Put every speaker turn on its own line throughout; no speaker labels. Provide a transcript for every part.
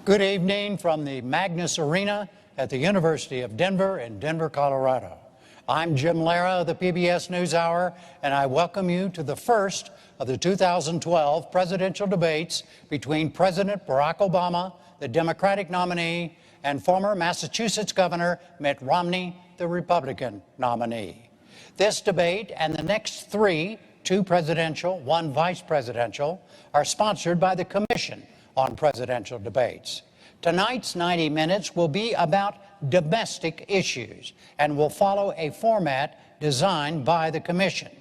Good evening from the Magnus Arena at the University of Denver in Denver, Colorado. I'm Jim Lara of the PBS NewsHour, and I welcome you to the first of the 2012 presidential debates between President Barack Obama, the Democratic nominee, and former Massachusetts Governor Mitt Romney, the Republican nominee. This debate and the next three, two presidential, one vice presidential, are sponsored by the Commission on Presidential Debates. Tonight's 90 minutes will be about domestic issues and will follow a format designed by the Commission.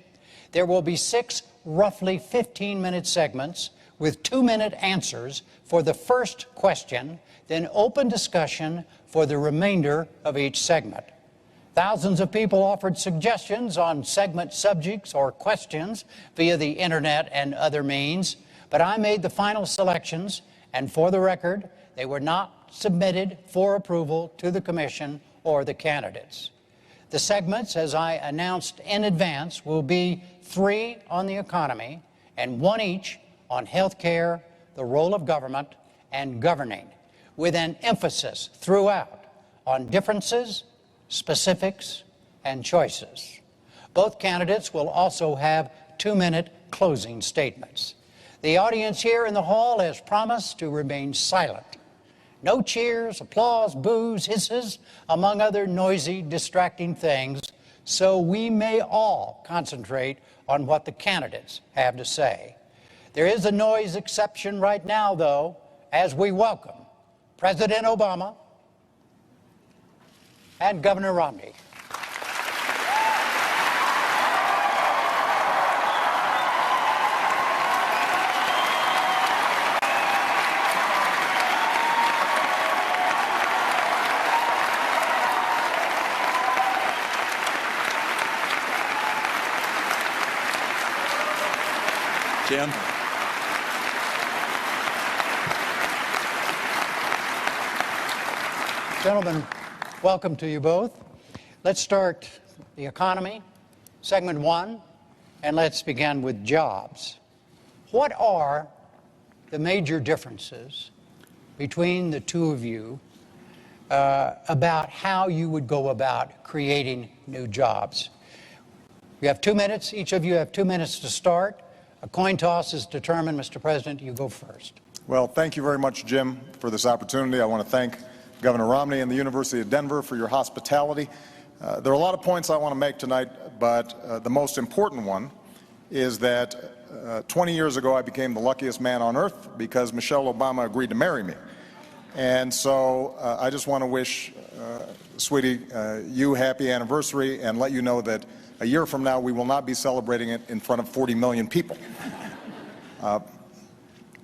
There will be 6 roughly 15-minute segments with 2-minute answers for the first question, then open discussion for the remainder of each segment. Thousands of people offered suggestions on segment subjects or questions via the internet and other means, but I made the final selections, and for the record, they were not submitted for approval to the Commission or the candidates. The segments, as I announced in advance, will be 3 on the economy and 1 each on health care, the role of government, and governing, with an emphasis throughout on differences, specifics, and choices. Both candidates will also have 2-minute closing statements. The audience here in the hall has promised to remain silent. No cheers, applause, boos, hisses, among other noisy, distracting things, so we may all concentrate on what the candidates have to say. There is a noise exception right now, though, as we welcome President Obama and Governor Romney.
Jim.
Gentlemen, welcome to you both. Let's start the economy, segment 1, and let's begin with jobs. What are the major differences between the two of you about how you would go about creating new jobs? You have 2 minutes. Each of you have 2 minutes to start. A coin toss is determined. Mr. President, you go first.
Well, thank you very much, Jim, for this opportunity. I want to thank Governor Romney and the University of Denver for your hospitality. There are a lot of points I want to make tonight, but the most important one is that 20 years ago I became the luckiest man on earth because Michelle Obama agreed to marry me. And so I just want to wish, sweetie, you happy anniversary and let you know that a year from now we will not be celebrating it in front of 40 million people.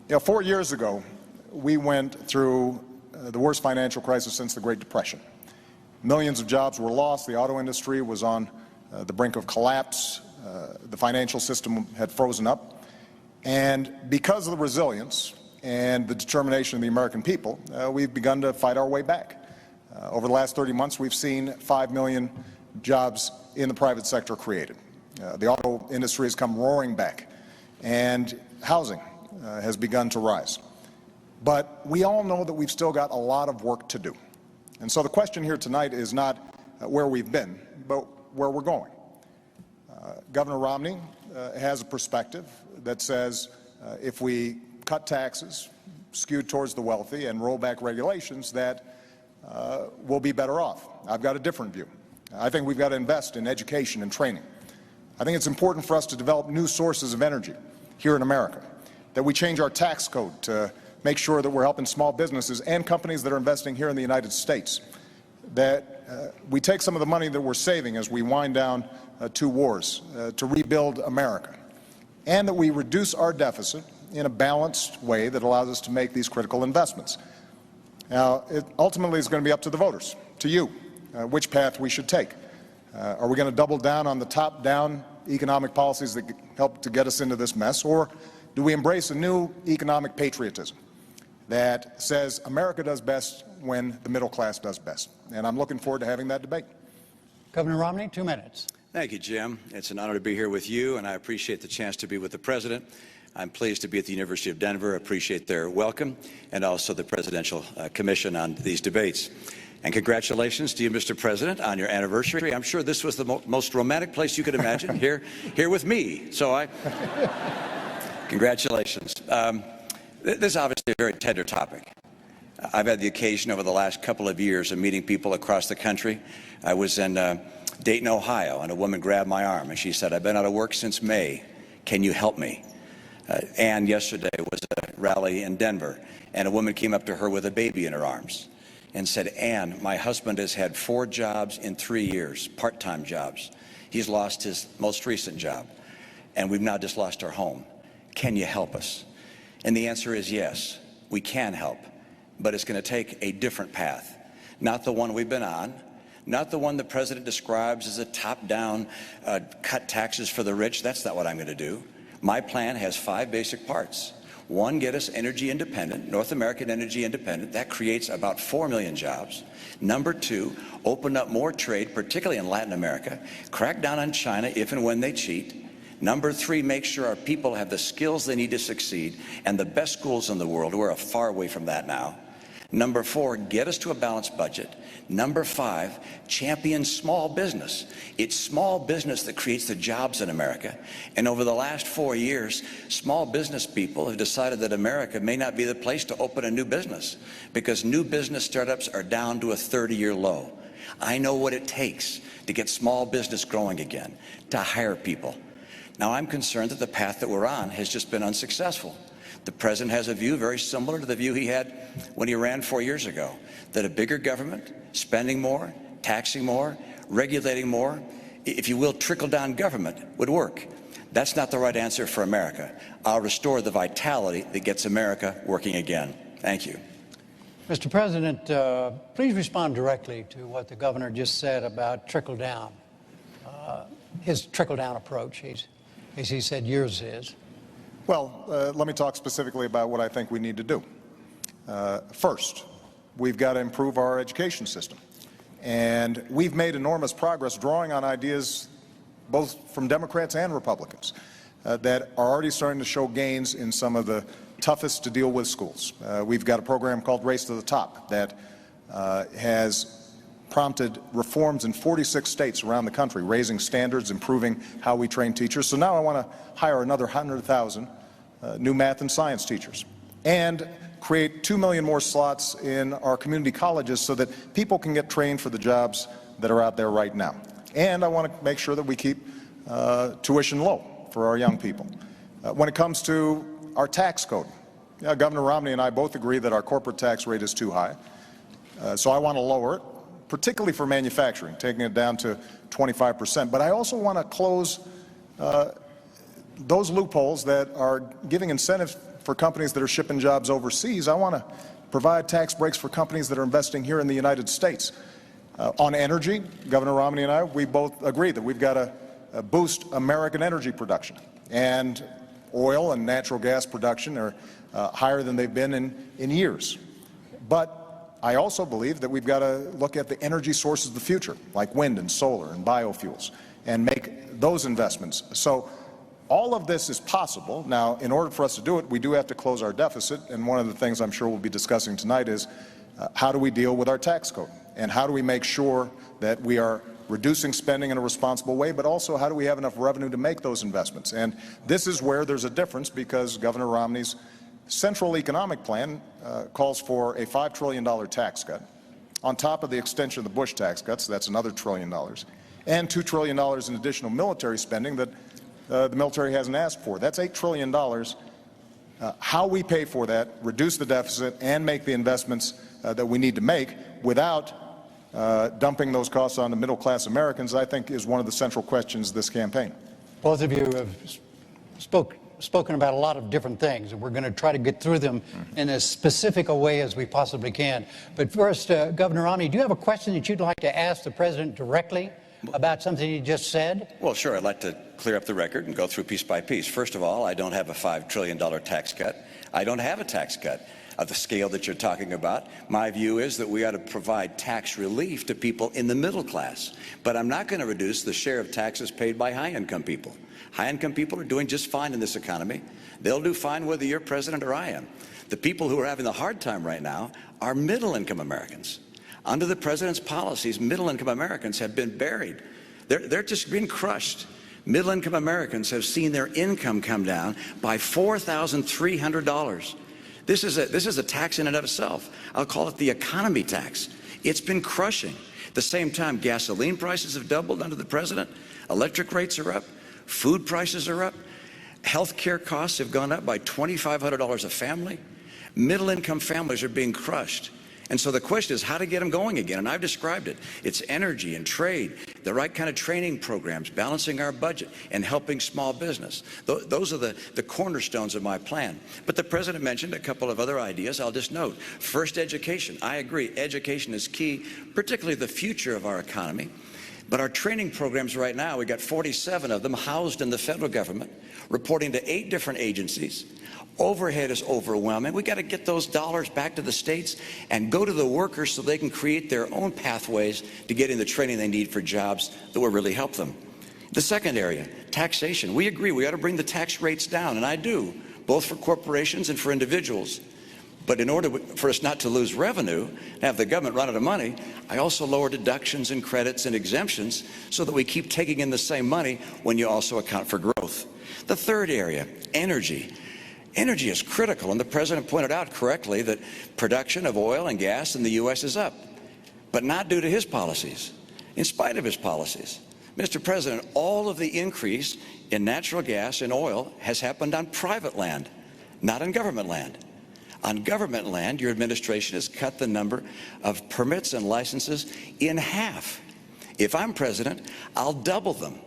4 years ago we went through the worst financial crisis since the Great Depression. Millions of jobs were lost. The auto industry was on the brink of collapse. The financial system had frozen up. And because of the resilience and the determination of the American people, we've begun to fight our way back. Over the last 30 months, we've seen 5 million jobs in the private sector created. The auto industry has come roaring back, and housing has begun to rise. But we all know that we've still got a lot of work to do. And so the question here tonight is not where we've been, but where we're going. Governor Romney has a perspective that says if we cut taxes skewed towards the wealthy and roll back regulations, that we'll be better off. I've got a different view. I think we've got to invest in education and training. I think it's important for us to develop new sources of energy here in America, that we change our tax code to make sure that we're helping small businesses and companies that are investing here in the United States, that we take some of the money that we're saving as we wind down 2 wars to rebuild America, and that we reduce our deficit in a balanced way that allows us to make these critical investments. Now, it ultimately is going to be up to the voters, to you, which path we should take. Are we going to double down on the top-down economic policies that help to get us into this mess, or do we embrace a new economic patriotism that says America does best when the middle class does best? And I'm looking forward to having that debate.
Governor Romney, 2 minutes.
Thank you, Jim. It's an honor to be here with you, and I appreciate the chance to be with the President. I'm pleased to be at the University of Denver, appreciate their welcome, and also the Presidential Commission on these debates. And congratulations to you, Mr. President, on your anniversary. I'm sure this was the most romantic place you could imagine, here with me. So congratulations. This is obviously a very tender topic. I've had the occasion over the last couple of years of meeting people across the country. I was in Dayton, Ohio, and a woman grabbed my arm and she said, "I've been out of work since May. Can you help me?" Ann yesterday was at a rally in Denver, and a woman came up to her with a baby in her arms and said, "Ann, my husband has had 4 jobs in 3 years, part-time jobs. He's lost his most recent job, and we've now just lost our home. Can you help us?" And the answer is yes, we can help, but it's going to take a different path, not the one we've been on, not the one the president describes as a top-down cut taxes for the rich. That's not what I'm going to do. My plan has 5 basic parts. 1, get us energy independent, North American energy independent. That creates about 4 million jobs. Number 2, open up more trade, particularly in Latin America. Crack down on China if and when they cheat. Number 3, make sure our people have the skills they need to succeed and the best schools in the world. We're far away from that now. Number 4, get us to a balanced budget. Number 5, champion small business. It's small business that creates the jobs in America. And over the last 4 years, small business people have decided that America may not be the place to open a new business because new business startups are down to a 30-year low. I know what it takes to get small business growing again, to hire people. Now, I'm concerned that the path that we're on has just been unsuccessful. The president has a view very similar to the view he had when he ran 4 years ago, that a bigger government, spending more, taxing more, regulating more, if you will, trickle-down government would work. That's not the right answer for America. I'll restore the vitality that gets America working again. Thank you.
Mr. President, please respond directly to what the governor just said about trickle-down, his trickle-down approach, as he said yours is.
Well, let me talk specifically about what I think we need to do. First, we've got to improve our education system. And we've made enormous progress drawing on ideas both from Democrats and Republicans that are already starting to show gains in some of the toughest to deal with schools. We've got a program called Race to the Top that has prompted reforms in 46 states around the country, raising standards, improving how we train teachers. So now I want to hire another 100,000 new math and science teachers and create 2 million more slots in our community colleges so that people can get trained for the jobs that are out there right now. And I want to make sure that we keep tuition low for our young people. When it comes to our tax code, Governor Romney and I both agree that our corporate tax rate is too high. So I want to lower it, particularly for manufacturing, taking it down to 25%. But I also want to close those loopholes that are giving incentives for companies that are shipping jobs overseas. I want to provide tax breaks for companies that are investing here in the United States. On energy, Governor Romney and I, we both agree that we've got to boost American energy production. And oil and natural gas production are higher than they've been in years. But I also believe that we've got to look at the energy sources of the future, like wind and solar and biofuels, and make those investments. So all of this is possible. Now, in order for us to do it, we do have to close our deficit, and one of the things I'm sure we'll be discussing tonight is how do we deal with our tax code, and how do we make sure that we are reducing spending in a responsible way, but also how do we have enough revenue to make those investments. And this is where there's a difference, because Governor Romney's Central Economic Plan calls for a $5 trillion tax cut, on top of the extension of the Bush tax cuts. That's another $1 trillion, and $2 trillion in additional military spending that the military hasn't asked for. That's $8 trillion. How we pay for that, reduce the deficit, and make the investments that we need to make without dumping those costs on the middle-class Americans, I think, is one of the central questions of this campaign.
Both of you have spoken about a lot of different things, and we're going to try to get through them in as specific a way as we possibly can. But first, Governor Romney, do you have a question that you'd like to ask the president directly about something he just said?
Well, sure. I'd like to clear up the record and go through piece by piece. First of all, I don't have a $5 trillion tax cut. I don't have a tax cut. of the scale that you're talking about. My view is that we ought to provide tax relief to people in the middle class. But I'm not going to reduce the share of taxes paid by high-income people. High-income people are doing just fine in this economy. They'll do fine whether you're president or I am. The people who are having the hard time right now are middle-income Americans. Under the president's policies, middle-income Americans have been buried. They're just being crushed. Middle-income Americans have seen their income come down by $4,300. This is a tax in and of itself. I'll call it the economy tax. It's been crushing. At the same time, gasoline prices have doubled under the president. Electric rates are up. Food prices are up. Health care costs have gone up by $2,500 a family. Middle-income families are being crushed. And so the question is how to get them going again, and I've described it. It's energy and trade, the right kind of training programs, balancing our budget, and helping small business. Those are the cornerstones of my plan. But the president mentioned a couple of other ideas. I'll just note. First, education. I agree. Education is key, particularly the future of our economy. But our training programs right now, we've got 47 of them housed in the federal government, reporting to 8 different agencies. Overhead is overwhelming. We got to get those dollars back to the states and go to the workers so they can create their own pathways to getting the training they need for jobs that will really help them. The second area, taxation. We agree we ought to bring the tax rates down, and I do, both for corporations and for individuals. But in order for us not to lose revenue, have the government run out of money, I also lower deductions and credits and exemptions so that we keep taking in the same money when you also account for growth. The third area, energy. Energy is critical, and the president pointed out correctly that production of oil and gas in the U.S. is up, but not due to his policies, in spite of his policies. Mr. President, all of the increase in natural gas and oil has happened on private land, not on government land. On government land, your administration has cut the number of permits and licenses in half. If I'm president, I'll double them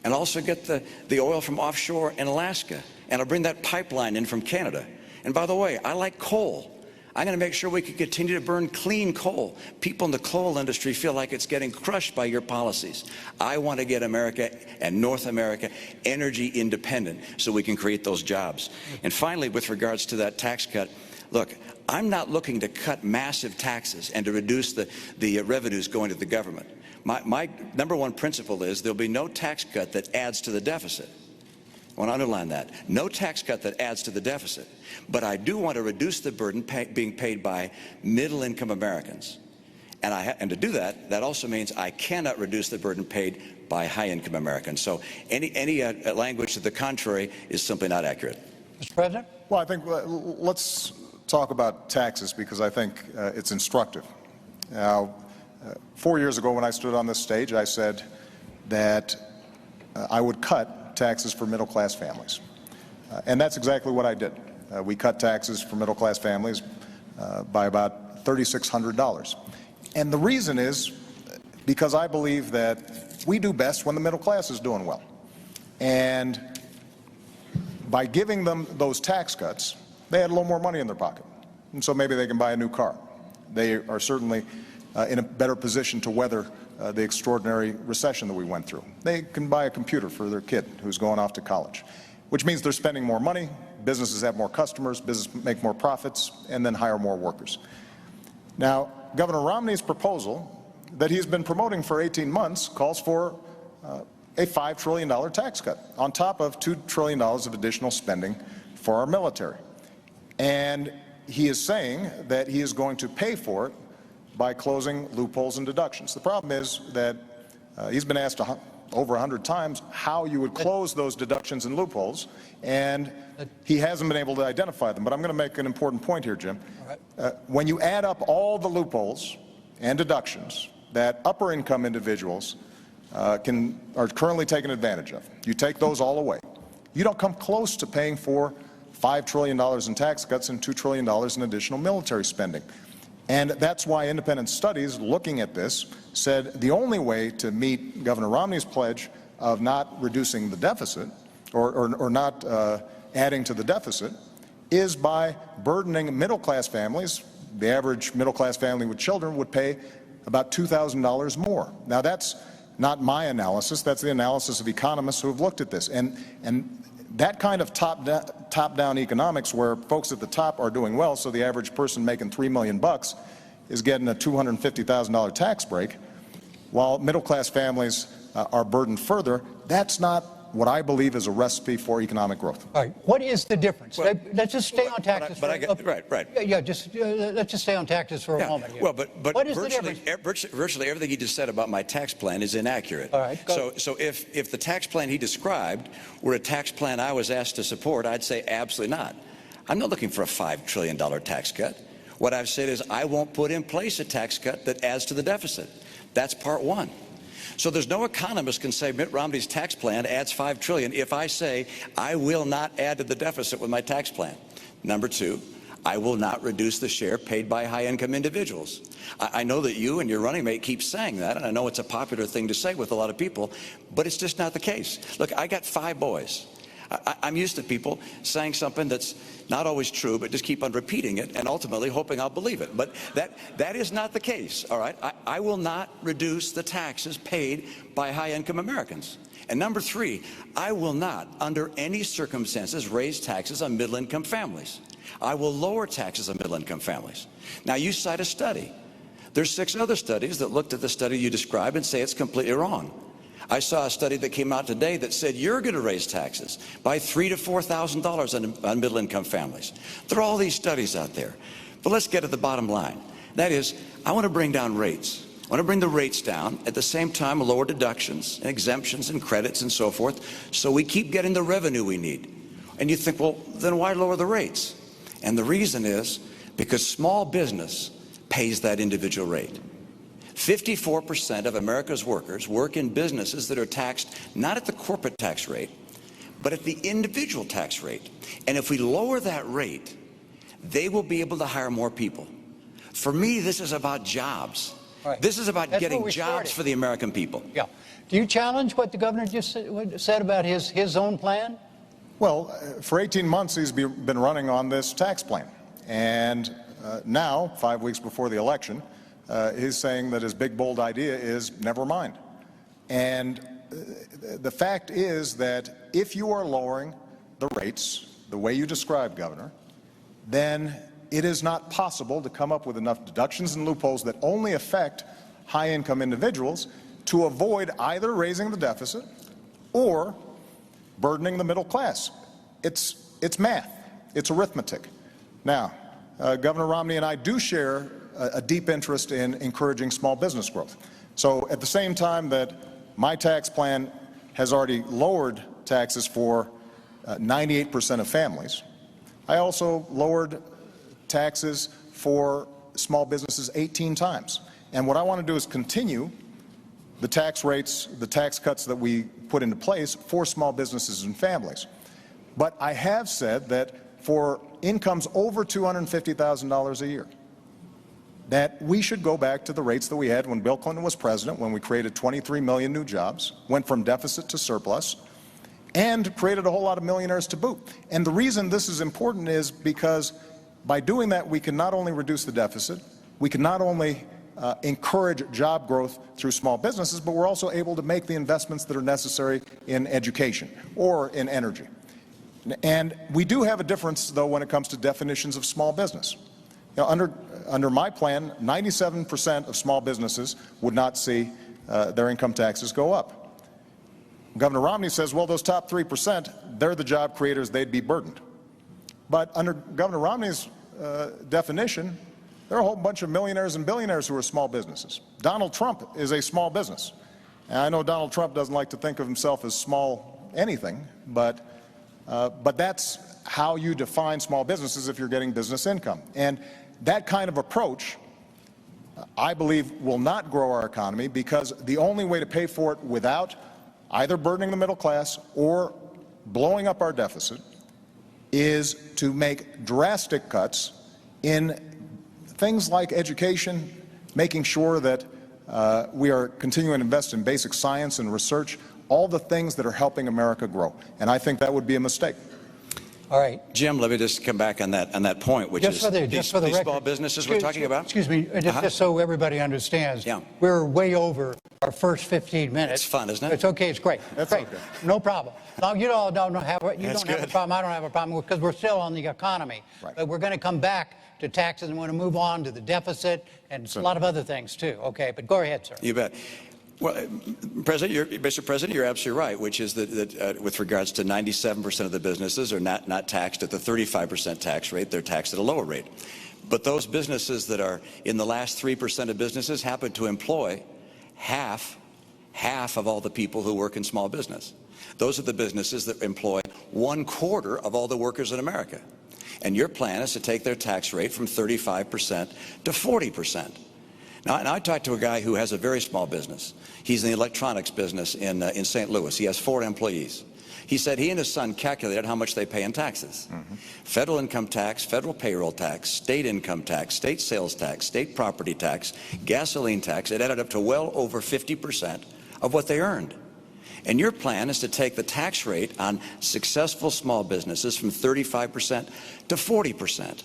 and also get the oil from offshore in Alaska. And I'll bring that pipeline in from Canada. And by the way, I like coal. I'm going to make sure we can continue to burn clean coal. People in the coal industry feel like it's getting crushed by your policies. I want to get America and North America energy independent so we can create those jobs. And finally, with regards to that tax cut, look, I'm not looking to cut massive taxes and to reduce the revenues going to the government. My number one principle is there'll be no tax cut that adds to the deficit. I want to underline that. No tax cut that adds to the deficit. But I do want to reduce the burden being paid by middle-income Americans. And to do that, that also means I cannot reduce the burden paid by high-income Americans. So any language to the contrary is simply not accurate.
Mr. President?
Well, I think let's talk about taxes because I think it's instructive. Now, 4 years ago when I stood on this stage, I said that I would cut taxes for middle-class families. And that's exactly what I did. We cut taxes for middle-class families by about $3,600. And the reason is because I believe that we do best when the middle class is doing well. And by giving them those tax cuts, they had a little more money in their pocket. And so maybe they can buy a new car. They are certainly in a better position to weather the extraordinary recession that we went through. They can buy a computer for their kid who's going off to college, which means they're spending more money, businesses have more customers, businesses make more profits, and then hire more workers. Now, Governor Romney's proposal that he's been promoting for 18 months calls for a $5 trillion tax cut on top of $2 trillion of additional spending for our military. And he is saying that he is going to pay for it by closing loopholes and deductions. The problem is that he's been asked over 100 times how you would close those deductions and loopholes, and he hasn't been able to identify them. But I'm going to make an important point here, Jim. When you add up all the loopholes and deductions that upper-income individuals are currently taking advantage of, you take those all away, you don't come close to paying for $5 trillion in tax cuts and $2 trillion in additional military spending. And that's why independent studies looking at this said the only way to meet Governor Romney's pledge of not reducing the deficit or not adding to the deficit is by burdening middle-class families. The average middle-class family with children would pay about $2,000 more. Now, that's not my analysis. That's the analysis of economists who have looked at this. And that kind of top-down economics where folks at the top are doing well, so the average person making $3 million is getting a $250,000 tax break, while middle-class families are burdened further, that's not what I believe is a recipe for economic growth.
All right. What is the difference?
Well,
let's just stay on taxes.
Right.
Yeah, just let's just stay on taxes for a moment here.
Well, but
what is the difference?
virtually everything he just said about my tax plan is inaccurate.
All right, go.
So if the tax plan he described were a tax plan I was asked to support, I'd say absolutely not. I'm not looking for a $5 trillion tax cut. What I've said is I won't put in place a tax cut that adds to the deficit. That's part one. So there's no economist can say Mitt Romney's tax plan adds $5 trillion if I say I will not add to the deficit with my tax plan. Number two, I will not reduce the share paid by high-income individuals. I know that you and your running mate keep saying that, and I know it's a popular thing to say with a lot of people, but it's just not the case. Look, I got 5 boys. I'm used to people saying something that's not always true, but just keep on repeating it and ultimately hoping I'll believe it. But that is not the case, all right? I will not reduce the taxes paid by high-income Americans. And number 3, I will not, under any circumstances, raise taxes on middle-income families. I will lower taxes on middle-income families. Now, you cite a study. There's 6 other studies that looked at the study you described and say it's completely wrong. I saw a study that came out today that said you're going to raise taxes by $3,000 to $4,000 on middle-income families. There are all these studies out there. But let's get to the bottom line. That is, I want to bring down rates. I want to bring the rates down, at the same time lower deductions and exemptions and credits and so forth, so we keep getting the revenue we need. And you think, well, then why lower the rates? And the reason is because small business pays that individual rate. 54% of America's workers work in businesses that are taxed not at the corporate tax rate, but at the individual tax rate. And if we lower that rate, they will be able to hire more people. For me, this is about jobs.
Right.
This is about
That's
getting
where we
jobs
started.
for the American people.
Yeah. Do you challenge what the governor just said about his own plan?
Well, for 18 months, he's been running on this tax plan. And now, 5 weeks before the election, he's saying that his big, bold idea is never mind. And the fact is that if you are lowering the rates the way you described, Governor, then it is not possible to come up with enough deductions and loopholes that only affect high-income individuals to avoid either raising the deficit or burdening the middle class. It's math. It's arithmetic. Now, Governor Romney and I do share a deep interest in encouraging small business growth. So at the same time that my tax plan has already lowered taxes for 98% of families, I also lowered taxes for small businesses 18 times. And what I want to do is continue the tax rates, the tax cuts that we put into place for small businesses and families. But I have said that for incomes over $250,000 a year, that we should go back to the rates that we had when Bill Clinton was president, when we created 23 million new jobs, went from deficit to surplus, and created a whole lot of millionaires to boot. And the reason this is important is because by doing that, we can not only reduce the deficit, we can not only encourage job growth through small businesses, but we're also able to make the investments that are necessary in education or in energy. And we do have a difference, though, when it comes to definitions of small business. You know, under my plan, 97% of small businesses would not see their income taxes go up. Governor Romney says, well, those top 3%, they're the job creators, they'd be burdened. But under Governor Romney's definition, there are a whole bunch of millionaires and billionaires who are small businesses. Donald Trump is a small business. And I know Donald Trump doesn't like to think of himself as small anything, but that's how you define small businesses if you're getting business income. And that kind of approach, I believe, will not grow our economy, because the only way to pay for it without either burdening the middle class or blowing up our deficit is to make drastic cuts in things like education, making sure that we are continuing to invest in basic science and research, all the things that are helping America grow. And I think that would be a mistake.
All right.
Jim, let me just come back on that point, which is these small businesses we're talking about.
Excuse me, just so everybody understands,
Yeah.
we're way over our first 15 minutes.
It's fun, isn't it?
It's okay. It's great.
That's
great.
okay.
No problem. No, you don't have a
That's good.
problem. I don't have a problem because we're still on the economy.
Right.
But we're going to come back to taxes and we're going to move on to the deficit and a lot of other things too. Okay, but go ahead, sir.
You bet. Well, Mr. President, you're absolutely right, which is that with regards to 97% of the businesses are not taxed at the 35% tax rate. They're taxed at a lower rate. But those businesses that are in the last 3% of businesses happen to employ half of all the people who work in small business. Those are the businesses that employ 1/4 of all the workers in America. And your plan is to take their tax rate from 35% to 40%. Now, and I talked to a guy who has a very small business. He's in the electronics business in St. Louis. He has 4 employees. He said he and his son calculated how much they pay in taxes. Federal income tax, federal payroll tax, state income tax, state sales tax, state property tax, gasoline tax. It added up to well over 50% of what they earned. And your plan is to take the tax rate on successful small businesses from 35% to 40%.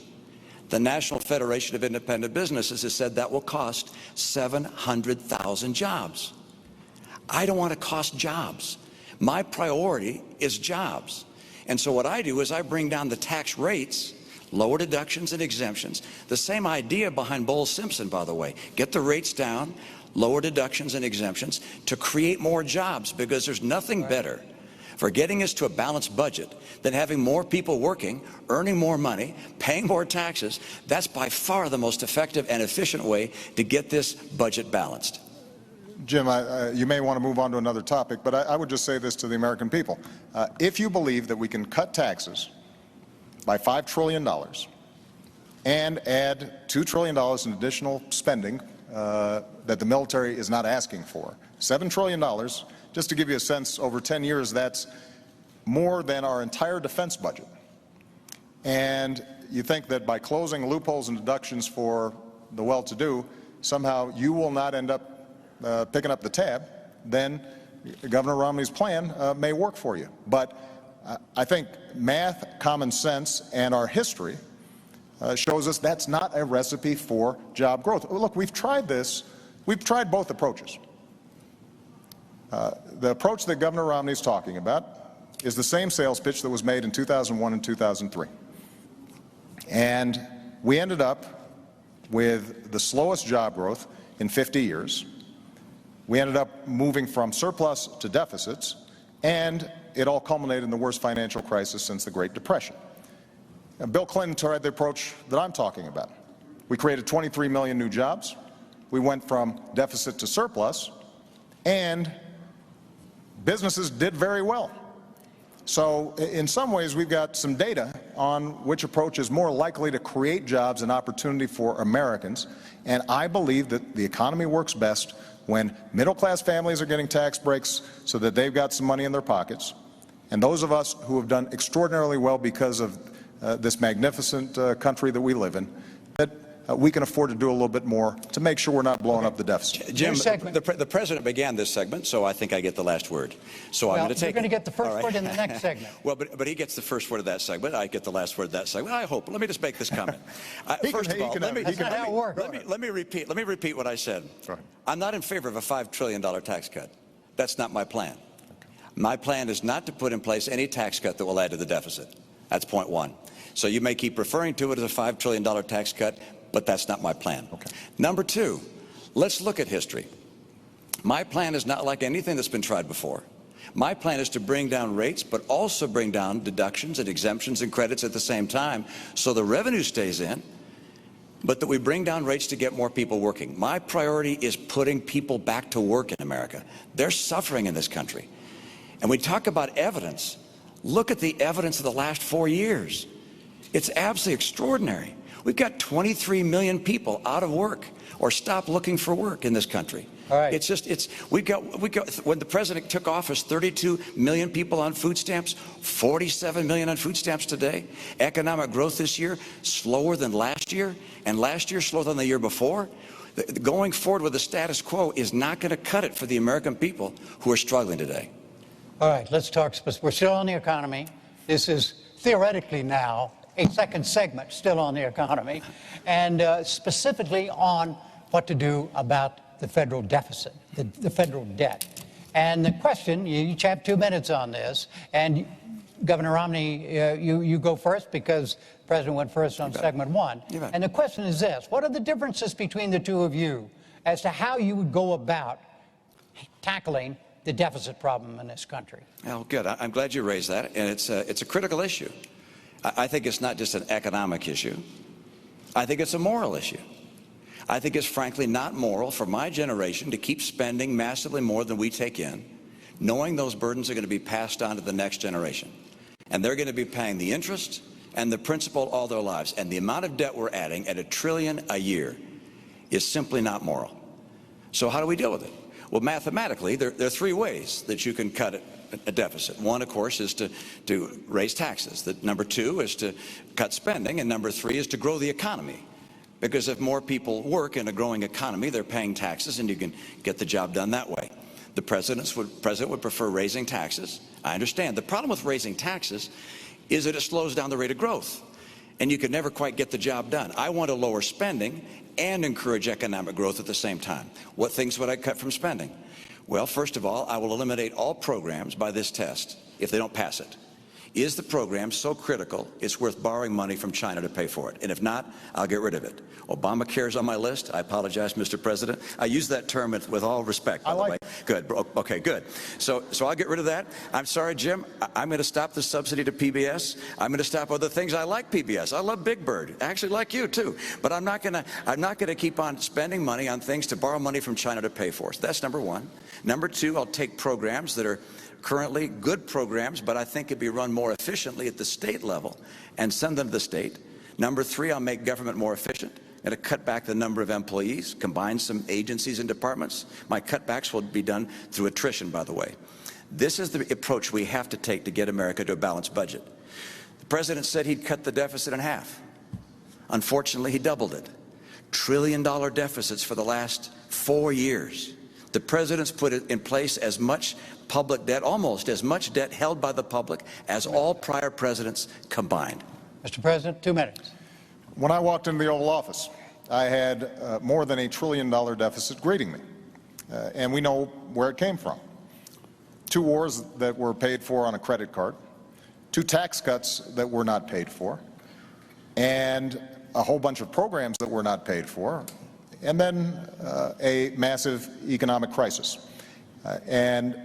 The National Federation of Independent Businesses has said that will cost 700,000 jobs. I don't want to cost jobs. My priority is jobs. And so what I do is I bring down the tax rates, lower deductions and exemptions. The same idea behind Bowles-Simpson, by the way. Get the rates down, lower deductions and exemptions to create more jobs, because there's nothing better for getting us to a balanced budget than having more people working, earning more money, paying more taxes. That's by far the most effective and efficient way to get this budget balanced.
Jim, you may want to move on to another topic, but I would just say this to the American people. If you believe that we can cut taxes by $5 trillion and add $2 trillion in additional spending that the military is not asking for, $7 trillion, just to give you a sense, over 10 years, that's more than our entire defense budget. And you think that by closing loopholes and deductions for the well-to-do, somehow you will not end up picking up the tab, then Governor Romney's plan may work for you. But I think math, common sense, and our history shows us that's not a recipe for job growth. Look, we've tried this. We've tried both approaches. The approach that Governor Romney is talking about is the same sales pitch that was made in 2001 and 2003. And we ended up with the slowest job growth in 50 years. We ended up moving from surplus to deficits, and it all culminated in the worst financial crisis since the Great Depression. And Bill Clinton tried the approach that I'm talking about. We created 23 million new jobs. We went from deficit to surplus, and businesses did very well. So in some ways, we've got some data on which approach is more likely to create jobs and opportunity for Americans. And I believe that the economy works best when middle-class families are getting tax breaks so that they've got some money in their pockets. And those of us who have done extraordinarily well because of this magnificent country that we live in, that we can afford to do a little bit more to make sure we're not blowing up the deficit.
Jim, the President began this segment, so I think I get the last word. So I'm going to take it.
You're going to get the first word in the next segment.
Well, but he gets the first word of that segment. I get the last word of that segment. I hope. Let me just make this comment. First of all, let me repeat what I said. I'm not in favor of a $5 trillion tax cut. That's not my plan. My plan is not to put in place any tax cut that will add to the deficit. That's point one. So you may keep referring to it as a $5 trillion tax cut, but that's not my plan. Number two, let's look at history. My plan is not like anything that's been tried before. My plan is to bring down rates, but also bring down deductions and exemptions and credits at the same time, so the revenue stays in, but that we bring down rates to get more people working. My priority is putting people back to work in America. They're suffering in this country. And we talk about evidence. Look at the evidence of the last 4 years. It's absolutely extraordinary. We've got 23 million people out of work or stopped looking for work in this country.
All right.
We've got, when the president took office, 32 million people on food stamps, 47 million on food stamps today. Economic growth this year, slower than last year, and last year slower than the year before. Going forward with the status quo is not going to cut it for the American people who are struggling today.
All right, let's talk. We're still on the economy. This is theoretically now a second segment still on the economy, and specifically on what to do about the federal deficit, the federal debt. And the question, you each have 2 minutes on this, and Governor Romney, you go first because the President went first on segment one. And the question is this: what are the differences between the two of you as to how you would go about tackling the deficit problem in this country?
Well, good. I'm glad you raised that, and it's a critical issue. I think it's not just an economic issue. I think it's a moral issue. I think it's frankly not moral for my generation to keep spending massively more than we take in, knowing those burdens are going to be passed on to the next generation. And they're going to be paying the interest and the principal all their lives. And the amount of debt we're adding at $1 trillion a year is simply not moral. So how do we deal with it? Well, mathematically, there are 3 ways that you can cut a deficit. One, of course, is to raise taxes. Number 2 is to cut spending. And number 3 is to grow the economy. Because if more people work in a growing economy, they're paying taxes, and you can get the job done that way. The president would prefer raising taxes. I understand. The problem with raising taxes is that it slows down the rate of growth, and you can never quite get the job done. I want to lower spending and encourage economic growth at the same time. What things would I cut from spending? Well, first of all, I will eliminate all programs by this test if they don't pass it. Is the program so critical it's worth borrowing money from China to pay for it? And if not, I'll get rid of it. Obamacare is on my list. I apologize, Mr. President. I use that term with all respect, by the way. Good. Okay, good. So I'll get rid of that. I'm sorry, Jim. I'm going to stop the subsidy to PBS. I'm going to stop other things. I like PBS. I love Big Bird. I actually like you too. But I'm not going to keep on spending money on things to borrow money from China to pay for. So that's number 1. Number 2, I'll take programs that are currently good programs, but I think could be run more efficiently at the state level and send them to the state. Number 3, I'll make government more efficient. I'm going to cut back the number of employees, combine some agencies and departments. My cutbacks will be done through attrition, by the way. This is the approach we have to take to get America to a balanced budget. The president said he'd cut the deficit in half. Unfortunately, he doubled it. $1 trillion deficits for the last 4 years. The president's put in place as much public debt, almost as much debt held by the public as all prior presidents combined.
Mr. President, 2 minutes.
When I walked into the Oval Office, I had more than $1 trillion deficit greeting me. And we know where it came from. 2 wars that were paid for on a credit card, 2 tax cuts that were not paid for, and a whole bunch of programs that were not paid for, and then a massive economic crisis. And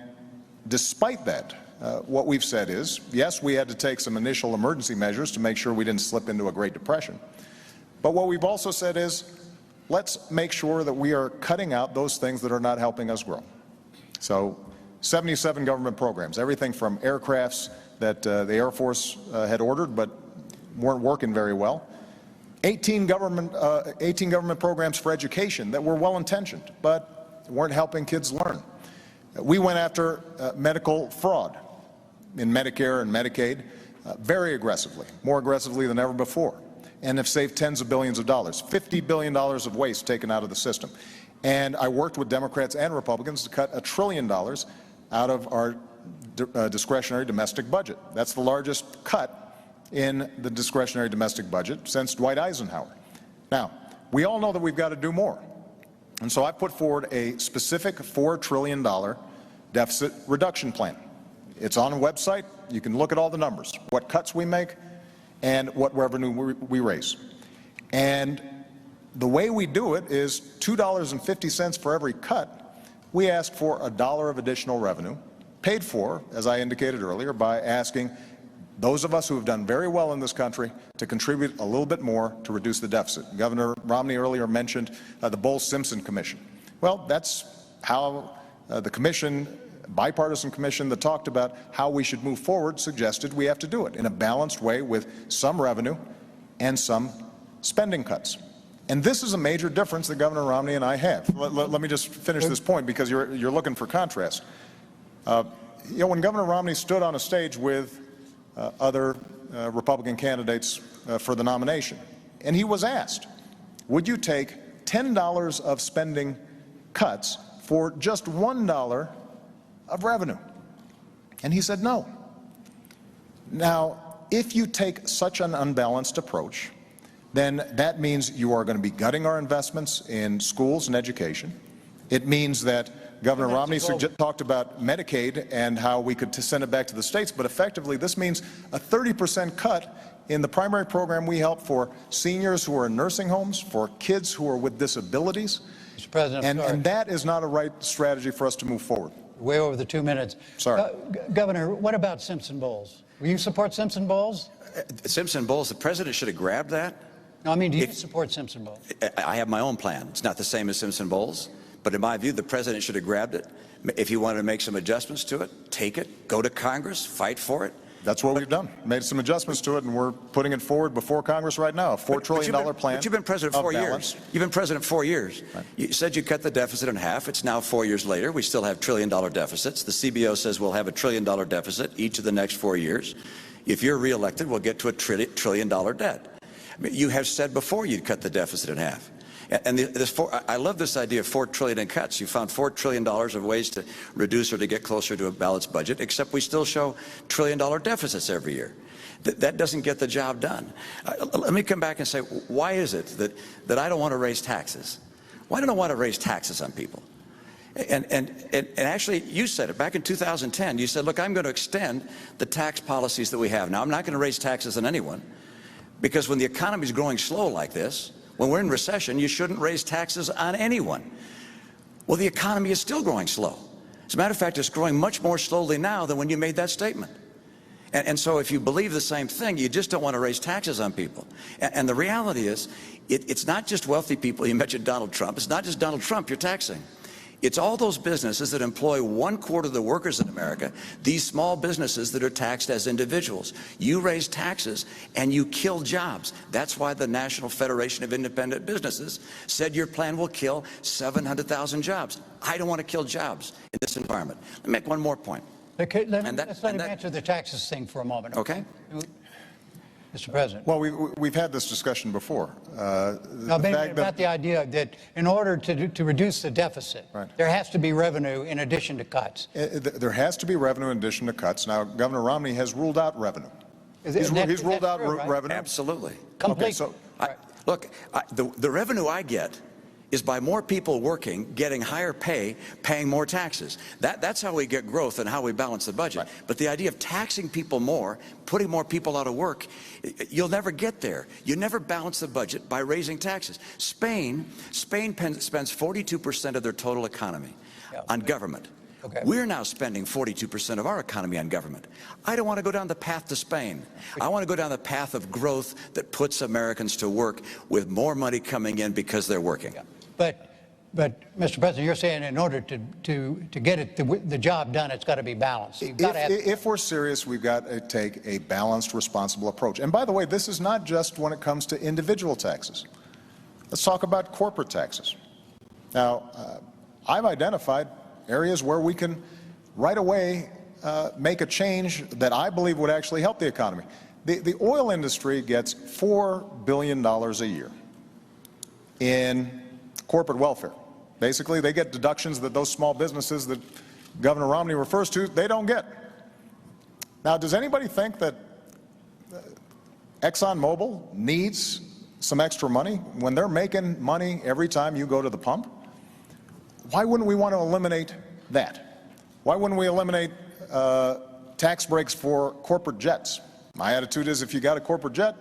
despite that, what we've said is, yes, we had to take some initial emergency measures to make sure we didn't slip into a Great Depression. But what we've also said is, let's make sure that we are cutting out those things that are not helping us grow. So 77 government programs, everything from aircrafts that the Air Force had ordered but weren't working very well. 18 government programs for education that were well-intentioned but weren't helping kids learn. We went after medical fraud in Medicare and Medicaid very aggressively, more aggressively than ever before, and have saved tens of billions of dollars, $50 billion of waste taken out of the system. And I worked with Democrats and Republicans to cut $1 trillion out of our discretionary domestic budget. That's the largest cut in the discretionary domestic budget since Dwight Eisenhower. Now, we all know that we've got to do more. And so I put forward a specific $4 trillion deficit reduction plan. It's on a website. You can look at all the numbers, what cuts we make and what revenue we raise. And the way we do it is $2.50 for every cut. We ask for $1 of additional revenue, paid for, as I indicated earlier, by asking those of us who have done very well in this country to contribute a little bit more to reduce the deficit. Governor Romney earlier mentioned the Bowles-Simpson Commission. Well, that's how the commission, bipartisan commission that talked about how we should move forward, suggested we have to do it in a balanced way with some revenue and some spending cuts. And this is a major difference that Governor Romney and I have. Let me just finish this point because you're looking for contrast. When Governor Romney stood on a stage with other Republican candidates for the nomination, and he was asked, would you take $10 of spending cuts for just $1 of revenue? And he said no. Now, if you take such an unbalanced approach, then that means you are going to be gutting our investments in schools and education. It means that Governor Romney
go.
talked about Medicaid and how we could send it back to the states, but effectively this means a 30% cut in the primary program we help for seniors who are in nursing homes, for kids who are with disabilities.
Mr. President,
And that is not a right strategy for us to move forward.
way over the 2 minutes.
Sorry.
Governor, what about Simpson Bowles? Will you support Simpson Bowles?
Simpson Bowles, the president should have grabbed that.
No, I mean, do you support Simpson Bowles?
I have my own plan. It's not the same as Simpson Bowles, but in my view, the president should have grabbed it. If he wanted to make some adjustments to it, take it, go to Congress, fight for it.
That's what we've done. Made some adjustments to it, and we're putting it forward before Congress right now, a $4 trillion plan.
But you've been president 4 years. You've been president 4 years.
Right.
You said you cut the deficit in half. It's now 4 years later. We still have trillion-dollar deficits. The CBO says we'll have a trillion-dollar deficit each of the next 4 years. If you're reelected, we'll get to a trillion-dollar debt. I mean, you have said before you'd cut the deficit in half. And I love this idea of $4 trillion in cuts. You found $4 trillion of ways to reduce or to get closer to a balanced budget, except we still show trillion-dollar deficits every year. That doesn't get the job done. Let me come back and say, why is it that I don't want to raise taxes? Why don't I want to raise taxes on people? And actually, you said it back in 2010. You said, look, I'm going to extend the tax policies that we have. Now, I'm not going to raise taxes on anyone, because when the economy is growing slow like this, when we're in recession, you shouldn't raise taxes on anyone. Well, the economy is still growing slow. As a matter of fact, it's growing much more slowly now than when you made that statement. And so if you believe the same thing, you just don't want to raise taxes on people. And the reality is, it's not just wealthy people. You mentioned Donald Trump. It's not just Donald Trump you're taxing. It's all those businesses that employ 1/4 of the workers in America, these small businesses that are taxed as individuals. You raise taxes and you kill jobs. That's why the National Federation of Independent Businesses said your plan will kill 700,000 jobs. I don't want to kill jobs in this environment. Let me make one more point.
Okay, let's let him answer the taxes thing for a moment.
Okay.
Mr. President.
Well, we've had this discussion before.
About the idea that in order to reduce the deficit,
right,
there has to be revenue in addition to cuts.
There has to be revenue in addition to cuts. Now, Governor Romney has ruled out revenue. He's ruled out revenue.
Absolutely.
Completely.
Okay, so
Look, the revenue I get is by more people working, getting higher pay, paying more taxes. That's how we get growth and how we balance the budget.
Right.
But the idea of taxing people more, putting more people out of work, you'll never get there. You never balance the budget by raising taxes. Spain spends 42% of their total economy on government.
Okay.
We're now spending 42% of our economy on government. I don't want to go down the path to Spain. I want to go down the path of growth that puts Americans to work with more money coming in because they're working.
Yeah. But Mr. President, you're saying in order to get the job done, it's got to be balanced.
If we're serious, we've got to take a balanced, responsible approach. And by the way, this is not just when it comes to individual taxes. Let's talk about corporate taxes. Now, I've identified areas where we can right away make a change that I believe would actually help the economy. The oil industry gets $4 billion a year in corporate welfare. Basically, they get deductions that those small businesses that Governor Romney refers to, they don't get. Now, does anybody think that ExxonMobil needs some extra money when they're making money every time you go to the pump? Why wouldn't we want to eliminate that? Why wouldn't we eliminate tax breaks for corporate jets? My attitude is if you got a corporate jet,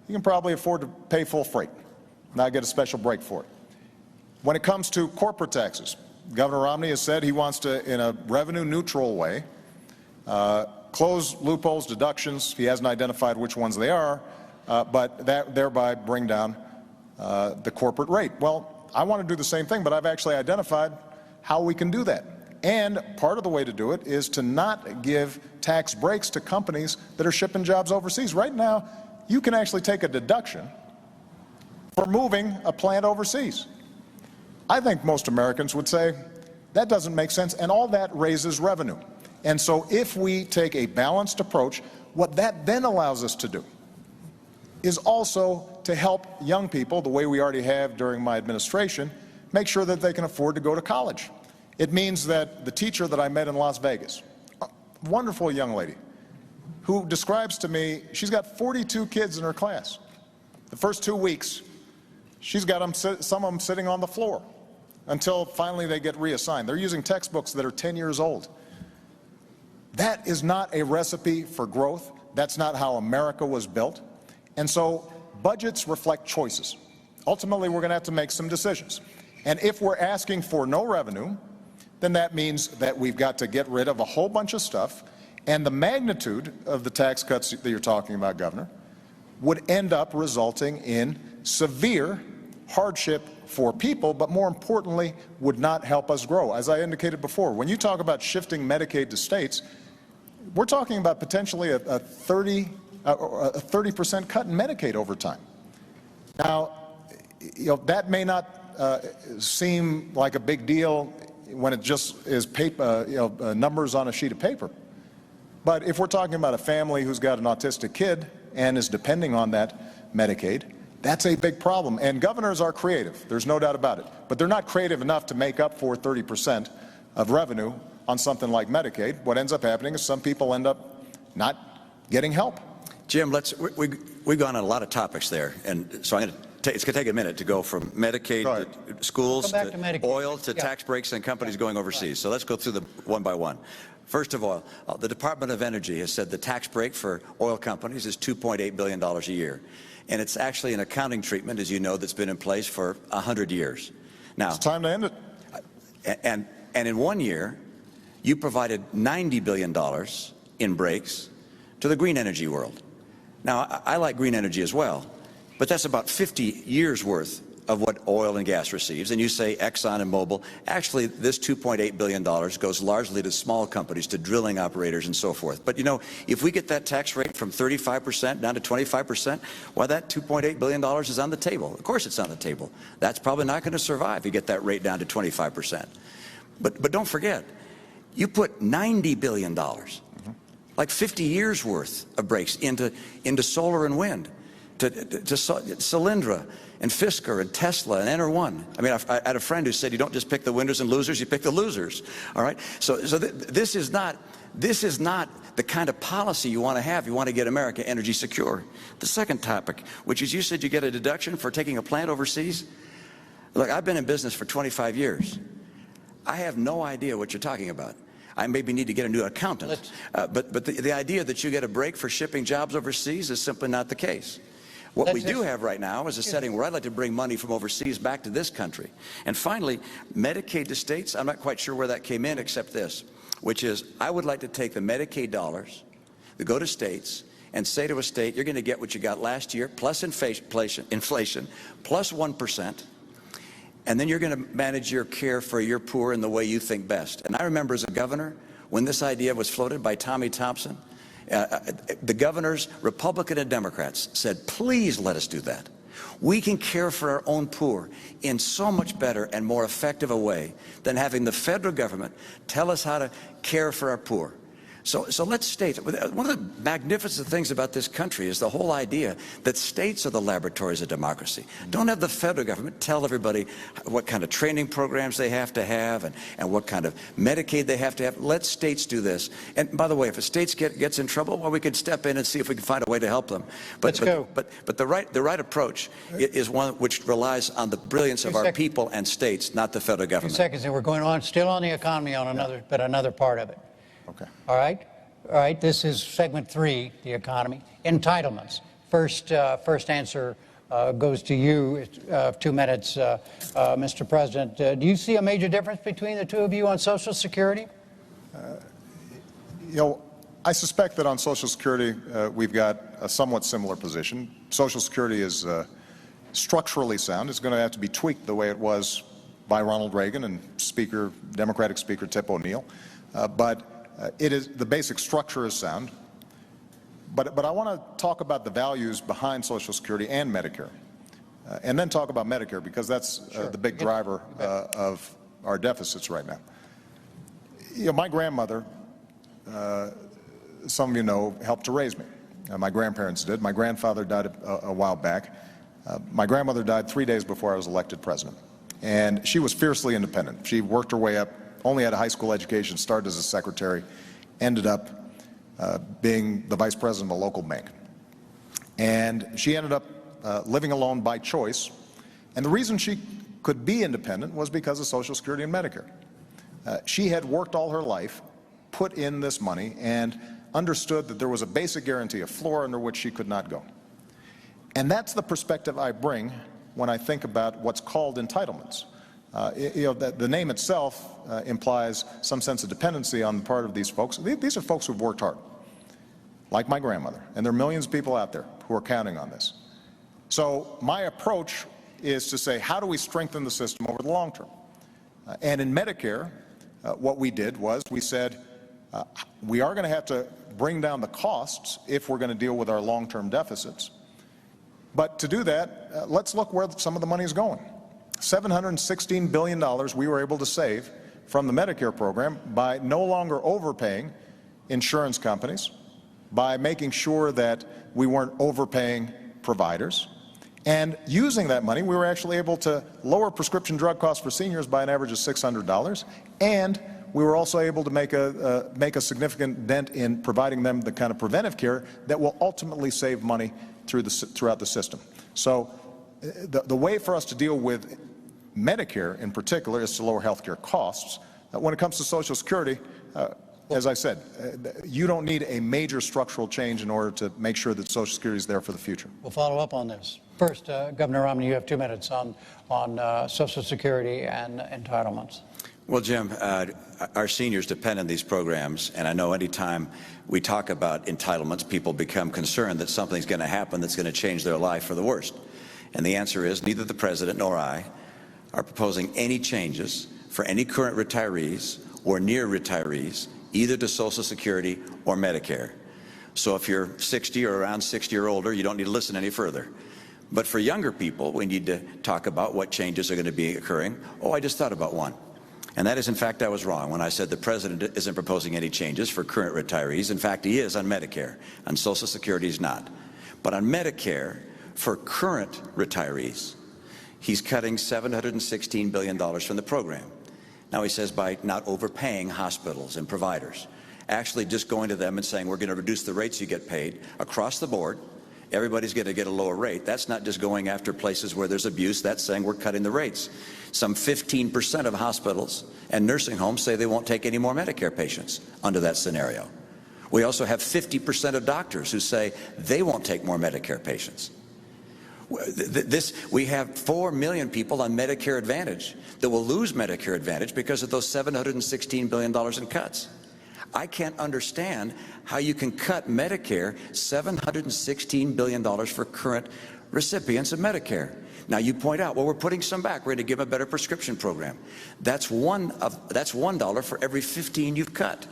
you can probably afford to pay full freight, not get a special break for it. When it comes to corporate taxes, Governor Romney has said he wants to, in a revenue-neutral way, close loopholes, deductions. He hasn't identified which ones they are, but thereby bring down the corporate rate. Well, I want to do the same thing, but I've actually identified how we can do that. And part of the way to do it is to not give tax breaks to companies that are shipping jobs overseas. Right now, you can actually take a deduction for moving a plant overseas. I think most Americans would say that doesn't make sense, and all that raises revenue. And so if we take a balanced approach, what that then allows us to do is also to help young people, the way we already have during my administration, make sure that they can afford to go to college. It means that the teacher that I met in Las Vegas, a wonderful young lady, who describes to me, she's got 42 kids in her class. The first 2 weeks, she's got some of them sitting on the floor. until finally they get reassigned. They're using textbooks that are 10 years old. That is not a recipe for growth. That's not how America was built. And so budgets reflect choices. Ultimately, we're going to have to make some decisions. And if we're asking for no revenue, then that means that we've got to get rid of a whole bunch of stuff. And the magnitude of the tax cuts that you're talking about, Governor, would end up resulting in severe hardship for people, but more importantly, would not help us grow. As I indicated before, when you talk about shifting Medicaid to states, we're talking about potentially a 30% cut in Medicaid over time. Now, that may not seem like a big deal when it just is paper, numbers on a sheet of paper. But if we're talking about a family who's got an autistic kid and is depending on that Medicaid, that's a big problem. And governors are creative, there's no doubt about it. But they're not creative enough to make up for 30% of revenue on something like Medicaid. What ends up happening is some people end up not getting help.
Jim, we've gone on a lot of topics there, and so it's going to take a minute to go from Medicaid to schools to oil to tax breaks and companies going overseas. So let's go through them one by one. First of all, the Department of Energy has said the tax break for oil companies is $2.8 billion a year. And it's actually an accounting treatment, as you know, that's been in place for 100 years. Now,
it's time to end it.
And in 1 year, you provided $90 billion in breaks to the green energy world. Now, I like green energy as well, but that's about 50 years worth of what oil and gas receives. And you say Exxon and Mobil. Actually, this $2.8 billion goes largely to small companies, to drilling operators and so forth. But, if we get that tax rate from 35% down to 25%, well, that $2.8 billion is on the table. Of course it's on the table. That's probably not going to survive if you get that rate down to 25%. But don't forget, you put $90 billion, like 50 years worth of breaks into solar and wind, to Solyndra and Fisker and Tesla and Enter1. I mean, I had a friend who said you don't just pick the winners and losers, you pick the losers. All right. So this is not the kind of policy you want to have. You want to get America energy secure. The second topic, which is you said you get a deduction for taking a plant overseas. Look, I've been in business for 25 years. I have no idea what you're talking about. I maybe need to get a new accountant. But the idea that you get a break for shipping jobs overseas is simply not the case. What we do have right now is a setting where I'd like to bring money from overseas back to this country. And finally, Medicaid to states, I'm not quite sure where that came in except this, which is I would like to take the Medicaid dollars that go to states and say to a state, you're going to get what you got last year, plus inflation, plus 1%, and then you're going to manage your care for your poor in the way you think best. And I remember as a governor, when this idea was floated by Tommy Thompson, the governors, Republican and Democrats, said, please let us do that. We can care for our own poor in so much better and more effective a way than having the federal government tell us how to care for our poor. So let's state, one of the magnificent things about this country is the whole idea that states are the laboratories of democracy. Don't have the federal government tell everybody what kind of training programs they have to have and what kind of Medicaid they have to have. Let states do this. And by the way, if a state gets in trouble, well, we can step in and see if we can find a way to help them. But the right approach is one which relies on the brilliance of our people and states, not the federal government.
2 seconds, and we're going on still on the economy on another part of it.
Okay.
All right. This is segment 3, the economy. Entitlements. First answer goes to you. 2 minutes, Mr. President. Do you see a major difference between the two of you on Social Security?
I suspect that on Social Security we've got a somewhat similar position. Social Security is structurally sound. It's going to have to be tweaked the way it was by Ronald Reagan and Democratic Speaker Tip O'Neill. But the basic structure is sound, but I want to talk about the values behind Social Security and Medicare, and then talk about Medicare because that's the big driver of our deficits right now. My grandmother, some of you know, helped to raise me. My grandparents did. My grandfather died a while back. My grandmother died 3 days before I was elected president, and she was fiercely independent. She worked her way up. Only had a high school education, started as a secretary, ended up being the vice president of a local bank. And she ended up living alone by choice. And the reason she could be independent was because of Social Security and Medicare. She had worked all her life, put in this money, and understood that there was a basic guarantee, a floor under which she could not go. And that's the perspective I bring when I think about what's called entitlements. The name itself implies some sense of dependency on the part of these folks. These are folks who've worked hard, like my grandmother, and there are millions of people out there who are counting on this. So my approach is to say, how do we strengthen the system over the long term? And in Medicare, what we did was we said, we are going to have to bring down the costs if we're going to deal with our long-term deficits. But to do that, let's look where some of the money is going. $716 billion we were able to save from the Medicare program by no longer overpaying insurance companies, by making sure that we weren't overpaying providers. And using that money, we were actually able to lower prescription drug costs for seniors by an average of $600, and we were also able to make a significant dent in providing them the kind of preventive care that will ultimately save money throughout the system. So the way for us to deal with Medicare in particular is to lower health care costs. When it comes to Social Security, as I said, you don't need a major structural change in order to make sure that Social Security is there for the future.
We'll follow up on this. First, Governor Romney, you have 2 minutes on Social Security and entitlements.
Well, Jim, our seniors depend on these programs, and I know anytime we talk about entitlements, people become concerned that something's going to happen that's going to change their life for the worst. And the answer is neither the President nor I are proposing any changes for any current retirees or near retirees, either to Social Security or Medicare. So if you're 60 or around 60 or older, you don't need to listen any further. But for younger people, we need to talk about what changes are going to be occurring. Oh, I just thought about one. And that is, in fact, I was wrong when I said the President isn't proposing any changes for current retirees. In fact, he is on Medicare. On Social Security, he's not. But on Medicare, for current retirees, he's cutting $716 billion from the program. Now, he says by not overpaying hospitals and providers, actually just going to them and saying, we're going to reduce the rates you get paid across the board. Everybody's going to get a lower rate. That's not just going after places where there's abuse. That's saying we're cutting the rates. Some 15% of hospitals and nursing homes say they won't take any more Medicare patients under that scenario. We also have 50% of doctors who say they won't take more Medicare patients. We have 4 million people on Medicare Advantage that will lose Medicare Advantage because of those $716 billion in cuts. I can't understand how you can cut Medicare $716 billion for current recipients of Medicare. Now you point out, well, we're putting some back. We're going to give them a better prescription program. That's $1 for every 15 you've cut.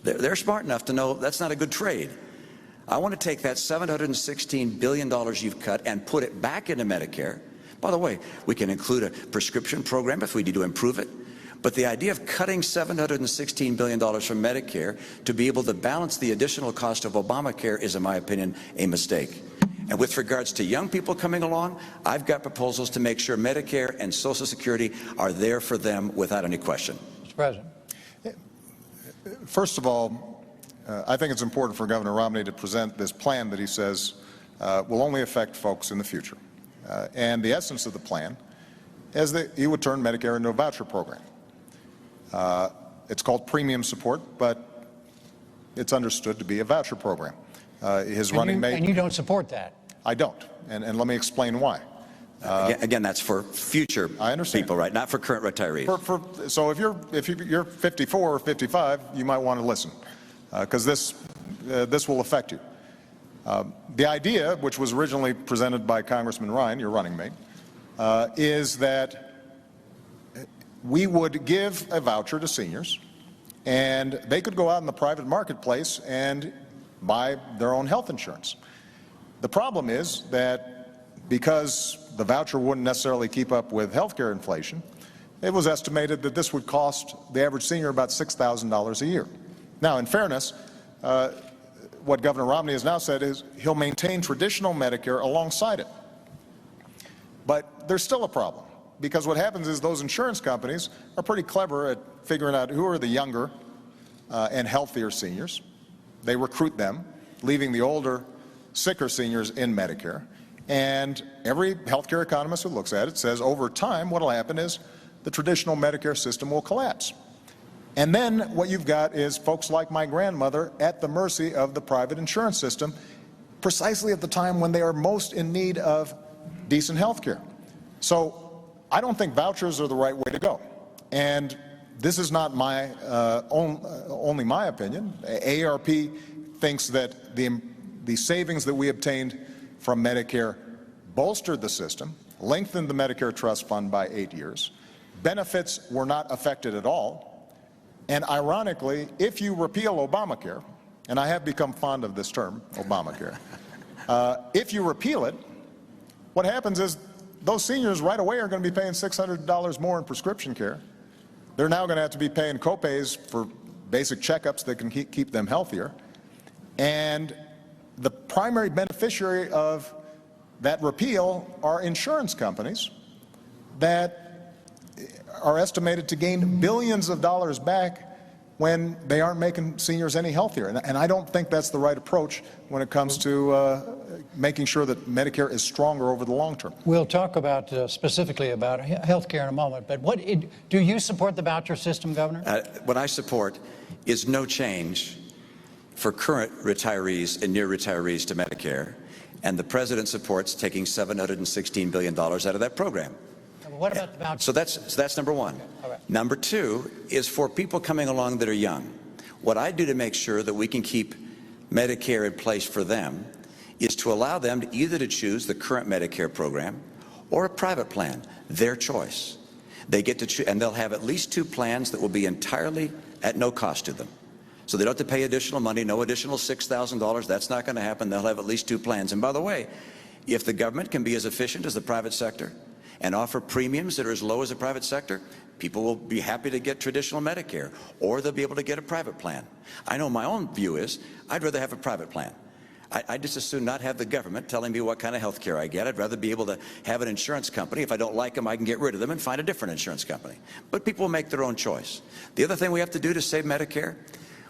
They're smart enough to know that's not a good trade. I want to take that $716 billion you've cut and put it back into Medicare. By the way, we can include a prescription program if we need to improve it. But the idea of cutting $716 billion from Medicare to be able to balance the additional cost of Obamacare is, in my opinion, a mistake. And with regards to young people coming along, I've got proposals to make sure Medicare and Social Security are there for them without any question.
Mr. President.
First of all, I think it's important for Governor Romney to present this plan that he says will only affect folks in the future. And the essence of the plan is that he would turn Medicare into a voucher program. It's called premium support, but it's understood to be a voucher program. His running mate.
And you don't support that?
I don't, and let me explain why.
Again, that's for future people, right? Not for current retirees.
So if you're 54 or 55, you might want to listen, because this will affect you. The idea, which was originally presented by Congressman Ryan, your running mate, is that we would give a voucher to seniors, and they could go out in the private marketplace and buy their own health insurance. The problem is that because the voucher wouldn't necessarily keep up with health care inflation, it was estimated that this would cost the average senior about $6,000 a year. Now, in fairness, what Governor Romney has now said is he'll maintain traditional Medicare alongside it. But there's still a problem, because what happens is those insurance companies are pretty clever at figuring out who are the younger and healthier seniors. They recruit them, leaving the older, sicker seniors in Medicare. And every healthcare economist who looks at it says over time what will happen is the traditional Medicare system will collapse. And then what you've got is folks like my grandmother at the mercy of the private insurance system, precisely at the time when they are most in need of decent health care. So I don't think vouchers are the right way to go. And this is not my only my opinion. AARP thinks that the savings that we obtained from Medicare bolstered the system, lengthened the Medicare trust fund by 8 years. Benefits were not affected at all. And ironically, if you repeal Obamacare, and I have become fond of this term, Obamacare, if you repeal it, what happens is those seniors right away are going to be paying $600 more in prescription care. They're now going to have to be paying copays for basic checkups that can keep them healthier. And the primary beneficiary of that repeal are insurance companies that are estimated to gain billions of dollars back when they aren't making seniors any healthier. And I don't think that's the right approach when it comes to making sure that Medicare is stronger over the long term.
We'll talk about specifically about health care in a moment, but do you support the voucher system, Governor?
What I support is no change for current retirees and near retirees to Medicare, and the President supports taking $716 billion out of that program.
What about the voucher?
So that's number one.
All right.
Number two is for people coming along that are young. What I do to make sure that we can keep Medicare in place for them is to allow them to either to choose the current Medicare program or a private plan, their choice. They get to choose, and they'll have at least 2 plans that will be entirely at no cost to them. So they don't have to pay additional money, no additional $6,000. That's not going to happen. They'll have at least 2 plans. And by the way, if the government can be as efficient as the private sector and offer premiums that are as low as the private sector, people will be happy to get traditional Medicare, or they'll be able to get a private plan. I know my own view is I'd rather have a private plan. I'd just as soon not have the government telling me what kind of health care I get. I'd rather be able to have an insurance company. If I don't like them, I can get rid of them and find a different insurance company. But people will make their own choice. The other thing we have to do to save Medicare,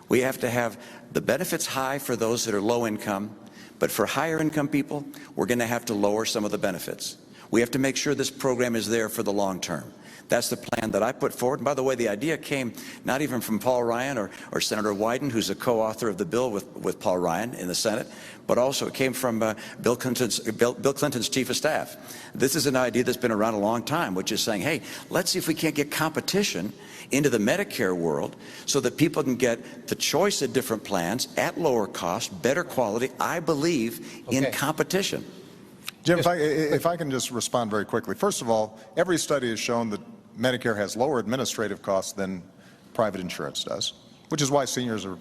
we have to have the benefits high for those that are low income, but for higher income people, we're going to have to lower some of the benefits. We have to make sure this program is there for the long term. That's the plan that I put forward. And by the way, the idea came not even from Paul Ryan or Senator Wyden, who's a co-author of the bill with Paul Ryan in the Senate, but also it came from Bill Clinton's chief of staff. This is an idea that's been around a long time, which is saying, hey, let's see if we can't get competition into the Medicare world so that people can get the choice of different plans at lower cost, better quality, I believe, in competition.
Jim, if I can just respond very quickly. First of all, every study has shown that Medicare has lower administrative costs than private insurance does, which is why seniors are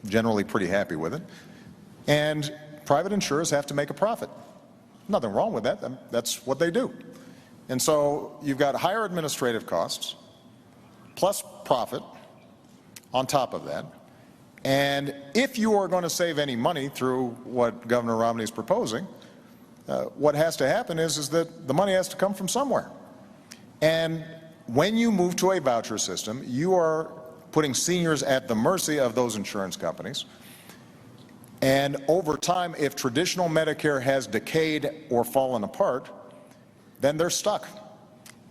generally pretty happy with it. And private insurers have to make a profit. Nothing wrong with that. That's what they do. And so you've got higher administrative costs plus profit on top of that. And if you are going to save any money through what Governor Romney is proposing, what has to happen is that the money has to come from somewhere. And when you move to a voucher system, you are putting seniors at the mercy of those insurance companies. And over time, if traditional Medicare has decayed or fallen apart, then they're stuck.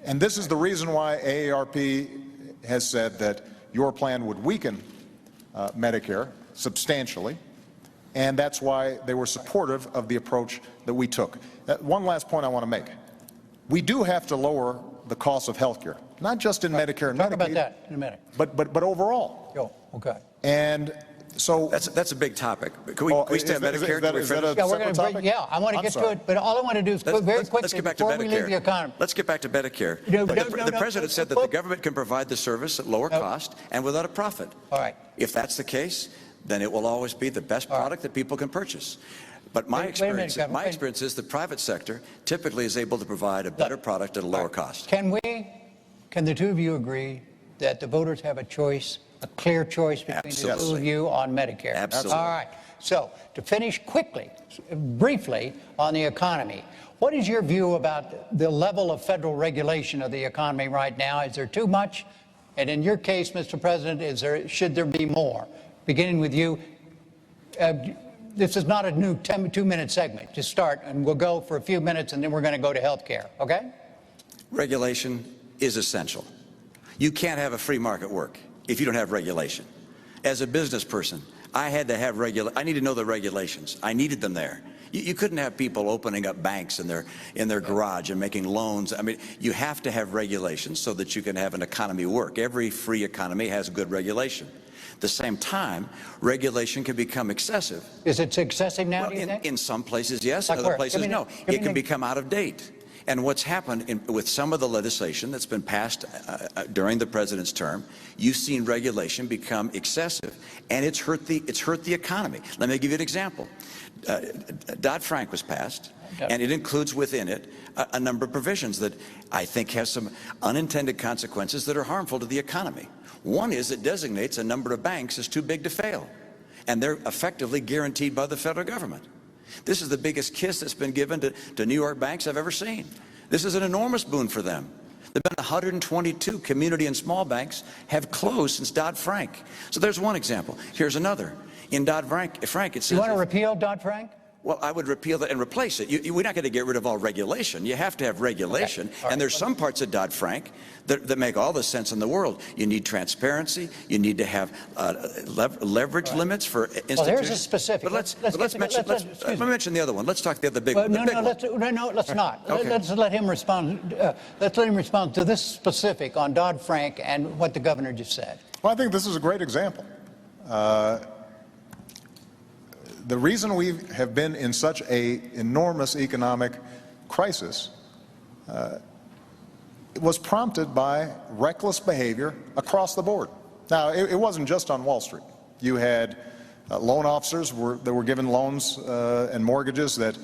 And this is the reason why AARP has said that your plan would weaken Medicare substantially. And that's why they were supportive of the approach that we took. One last point I want to make. We do have to lower the cost of health care, not just in Medicare and Medicaid.
Talk about that in a minute.
But overall.
Oh, okay.
And so
that's a big topic. Can we stay on Medicare?
Is that a
Yeah, we're
separate
going
topic?
Yeah, I want to get to it, but all I want to do is very quickly
let's get back to
before we leave the economy.
Let's get back to Medicare. The President said that the government can provide the service at lower cost and without a profit.
All right.
If that's the case, then it will always be the best product that people can purchase. But my experience is the private sector typically is able to provide a better product at a lower cost.
Can the two of you agree that the voters have a choice, a clear choice between the two of you on Medicare?
Absolutely.
All right. So to finish quickly, briefly on the economy, what is your view about the level of federal regulation of the economy right now? Is there too much? And in your case, Mr. President, should there be more? Beginning with you, this is not a new 2-minute segment. Just start, and we'll go for a few minutes, and then we're going to go to health care, okay?
Regulation is essential. You can't have a free market work if you don't have regulation. As a business person, I had to have I need to know the regulations. I needed them there. You couldn't have people opening up banks in their garage and making loans. I mean, you have to have regulations so that you can have an economy work. Every free economy has good regulation. At the same time, regulation can become excessive.
Is it excessive now,
Well,
do you think?
in some places, yes.
Like
In other
where?
places, no. It can become out of date. And what's happened with some of the legislation that's been passed during the president's term, you've seen regulation become excessive, and it's hurt the economy. Let me give you an example. Dodd-Frank was passed, and it includes within it a number of provisions that I think have some unintended consequences that are harmful to the economy. One is it designates a number of banks as too big to fail, and they're effectively guaranteed by the federal government. This is the biggest kiss that's been given to New York banks I've ever seen. This is an enormous boon for them. There have been 122 community and small banks have closed since Dodd-Frank. So there's one example. Here's another. In Dodd-Frank, it says...
You want to repeal Dodd-Frank?
Well, I would repeal that and replace it. We're not going to get rid of all regulation. You have to have regulation. Okay. And there's some parts of Dodd-Frank that make all the sense in the world. You need transparency. You need to have leverage limits for institutions.
Well, here's a specific.
But let's mention the other one. Let's talk the other big one.
No, let's not.
Okay.
Let's let him respond. Let's let him respond to this specific on Dodd-Frank and what the governor just said.
Well, I think this is a great example. The reason we have been in such an enormous economic crisis was prompted by reckless behavior across the board. Now, it wasn't just on Wall Street. You had loan officers that were given loans and mortgages that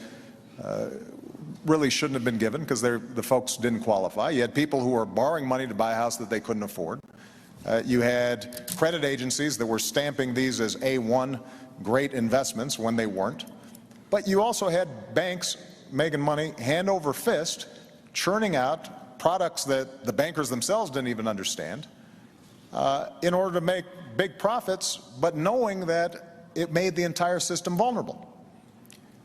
really shouldn't have been given because the folks didn't qualify. You had people who were borrowing money to buy a house that they couldn't afford. You had credit agencies that were stamping these as A1 great investments when they weren't. But you also had banks making money hand over fist, churning out products that the bankers themselves didn't even understand in order to make big profits, but knowing that it made the entire system vulnerable.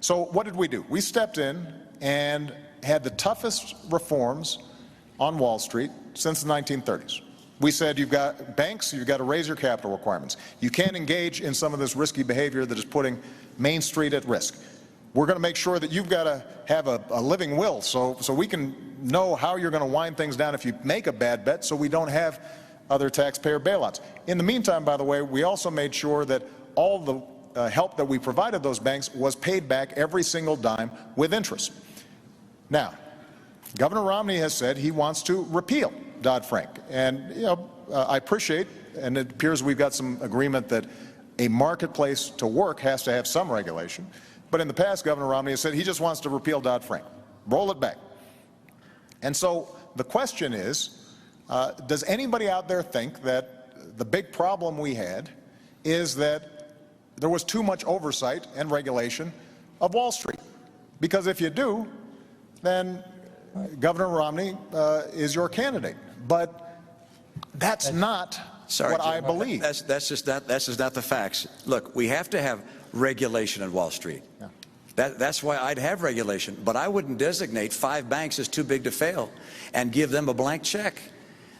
So what did we do? We stepped in and had the toughest reforms on Wall Street since the 1930s. We said, you've got banks, you've got to raise your capital requirements. You can't engage in some of this risky behavior that is putting Main Street at risk. We're going to make sure that you've got to have a living will so we can know how you're going to wind things down if you make a bad bet, so we don't have other taxpayer bailouts. In the meantime, by the way, we also made sure that all the help that we provided those banks was paid back, every single dime, with interest. Now, Governor Romney has said he wants to repeal Dodd-Frank. And, I appreciate, and it appears we've got some agreement that a marketplace to work has to have some regulation. But in the past, Governor Romney has said he just wants to repeal Dodd-Frank, roll it back. And so the question is, does anybody out there think that the big problem we had is that there was too much oversight and regulation of Wall Street? Because if you do, then Governor Romney is your candidate. But that's not what I believe.
That's just not the facts. Look, we have to have regulation on Wall Street. Yeah. That's why I'd have regulation. But I wouldn't designate 5 banks as too big to fail and give them a blank check.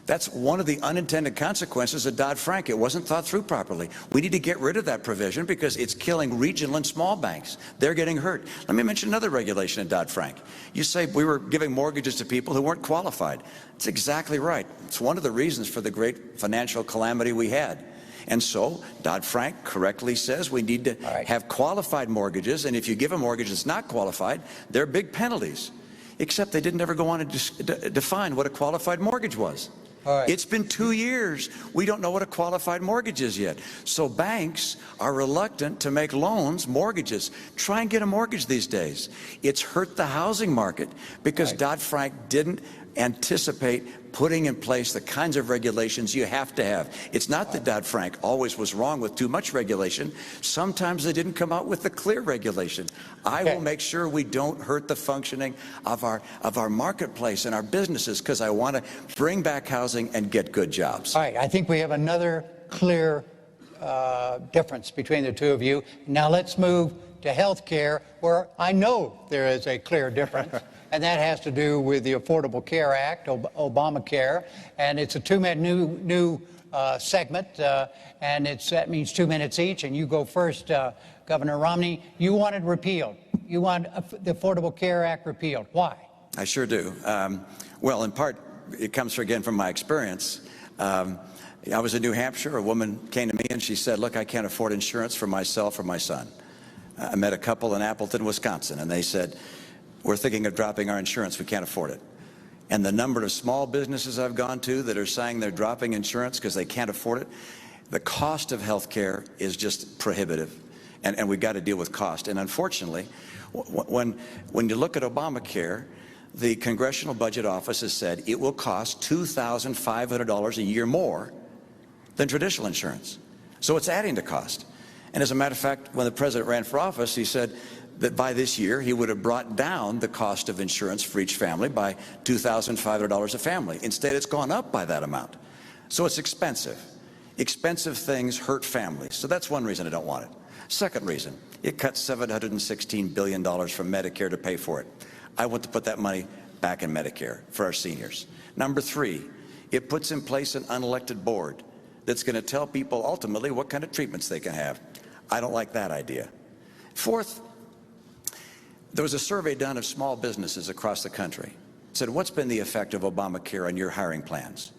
That's one of the unintended consequences of Dodd-Frank. It wasn't thought through properly. We need to get rid of that provision because it's killing regional and small banks. They're getting hurt. Let me mention another regulation in Dodd-Frank. You say we were giving mortgages to people who weren't qualified. It's exactly right. It's one of the reasons for the great financial calamity we had. And so Dodd-Frank correctly says we need to have qualified mortgages, and if you give a mortgage that's not qualified, there are big penalties. Except they didn't ever go on to define what a qualified mortgage was. It's been 2 years. We don't know what a qualified mortgage is yet. So banks are reluctant to make loans, mortgages. Try and get a mortgage these days. It's hurt the housing market because Dodd-Frank didn't anticipate putting in place the kinds of regulations you have to have. It's not that Dodd-Frank always was wrong with too much regulation. Sometimes they didn't come out with the clear regulation. I will make sure we don't hurt the functioning of our marketplace and our businesses because I want to bring back housing and get good jobs.
All right, I think we have another clear difference between the two of you. Now let's move to health care, where I know there is a clear difference, and that has to do with the Affordable Care Act, Obamacare, and it's a two-minute new segment, and that means 2 minutes each, and you go first, Governor Romney. You want it repealed. You want the Affordable Care Act repealed. Why?
I sure do. Well, in part, it comes again from my experience. I was in New Hampshire. A woman came to me and she said, look, I can't afford insurance for myself or my son. I met a couple in Appleton, Wisconsin, and they said, we're thinking of dropping our insurance. We can't afford it. And the number of small businesses I've gone to that are saying they're dropping insurance because they can't afford it, the cost of health care is just prohibitive. And we've got to deal with cost. And unfortunately, when you look at Obamacare, the Congressional Budget Office has said it will cost $2,500 a year more than traditional insurance. So it's adding to cost. And as a matter of fact, when the president ran for office, he said that by this year he would have brought down the cost of insurance for each family by $2,500 a family. Instead, it's gone up by that amount. So it's expensive. Expensive things hurt families. So that's one reason I don't want it. Second reason, it cuts $716 billion from Medicare to pay for it. I want to put that money back in Medicare for our seniors. Number three, it puts in place an unelected board that's going to tell people ultimately what kind of treatments they can have. I don't like that idea. Fourth, there was a survey done of small businesses across the country. It said, what's been the effect of Obamacare on your hiring plans?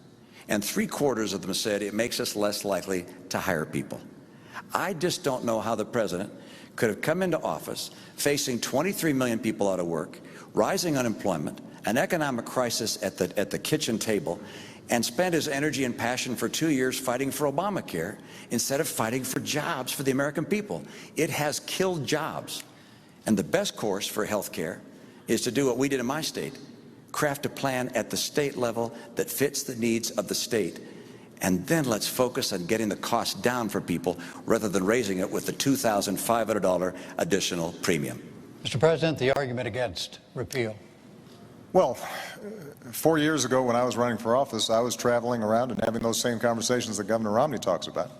And 3/4 of them said it makes us less likely to hire people. I just don't know how the president could have come into office facing 23 million people out of work, rising unemployment, an economic crisis at the kitchen table, and spend his energy and passion for 2 years fighting for Obamacare instead of fighting for jobs for the American people. It has killed jobs. And the best course for health care is to do what we did in my state, craft a plan at the state level that fits the needs of the state. And then let's focus on getting the cost down for people rather than raising it with the $2,500 additional premium.
Mr. President, the argument against repeal.
Well, 4 years ago when I was running for office, I was traveling around and having those same conversations that Governor Romney talks about.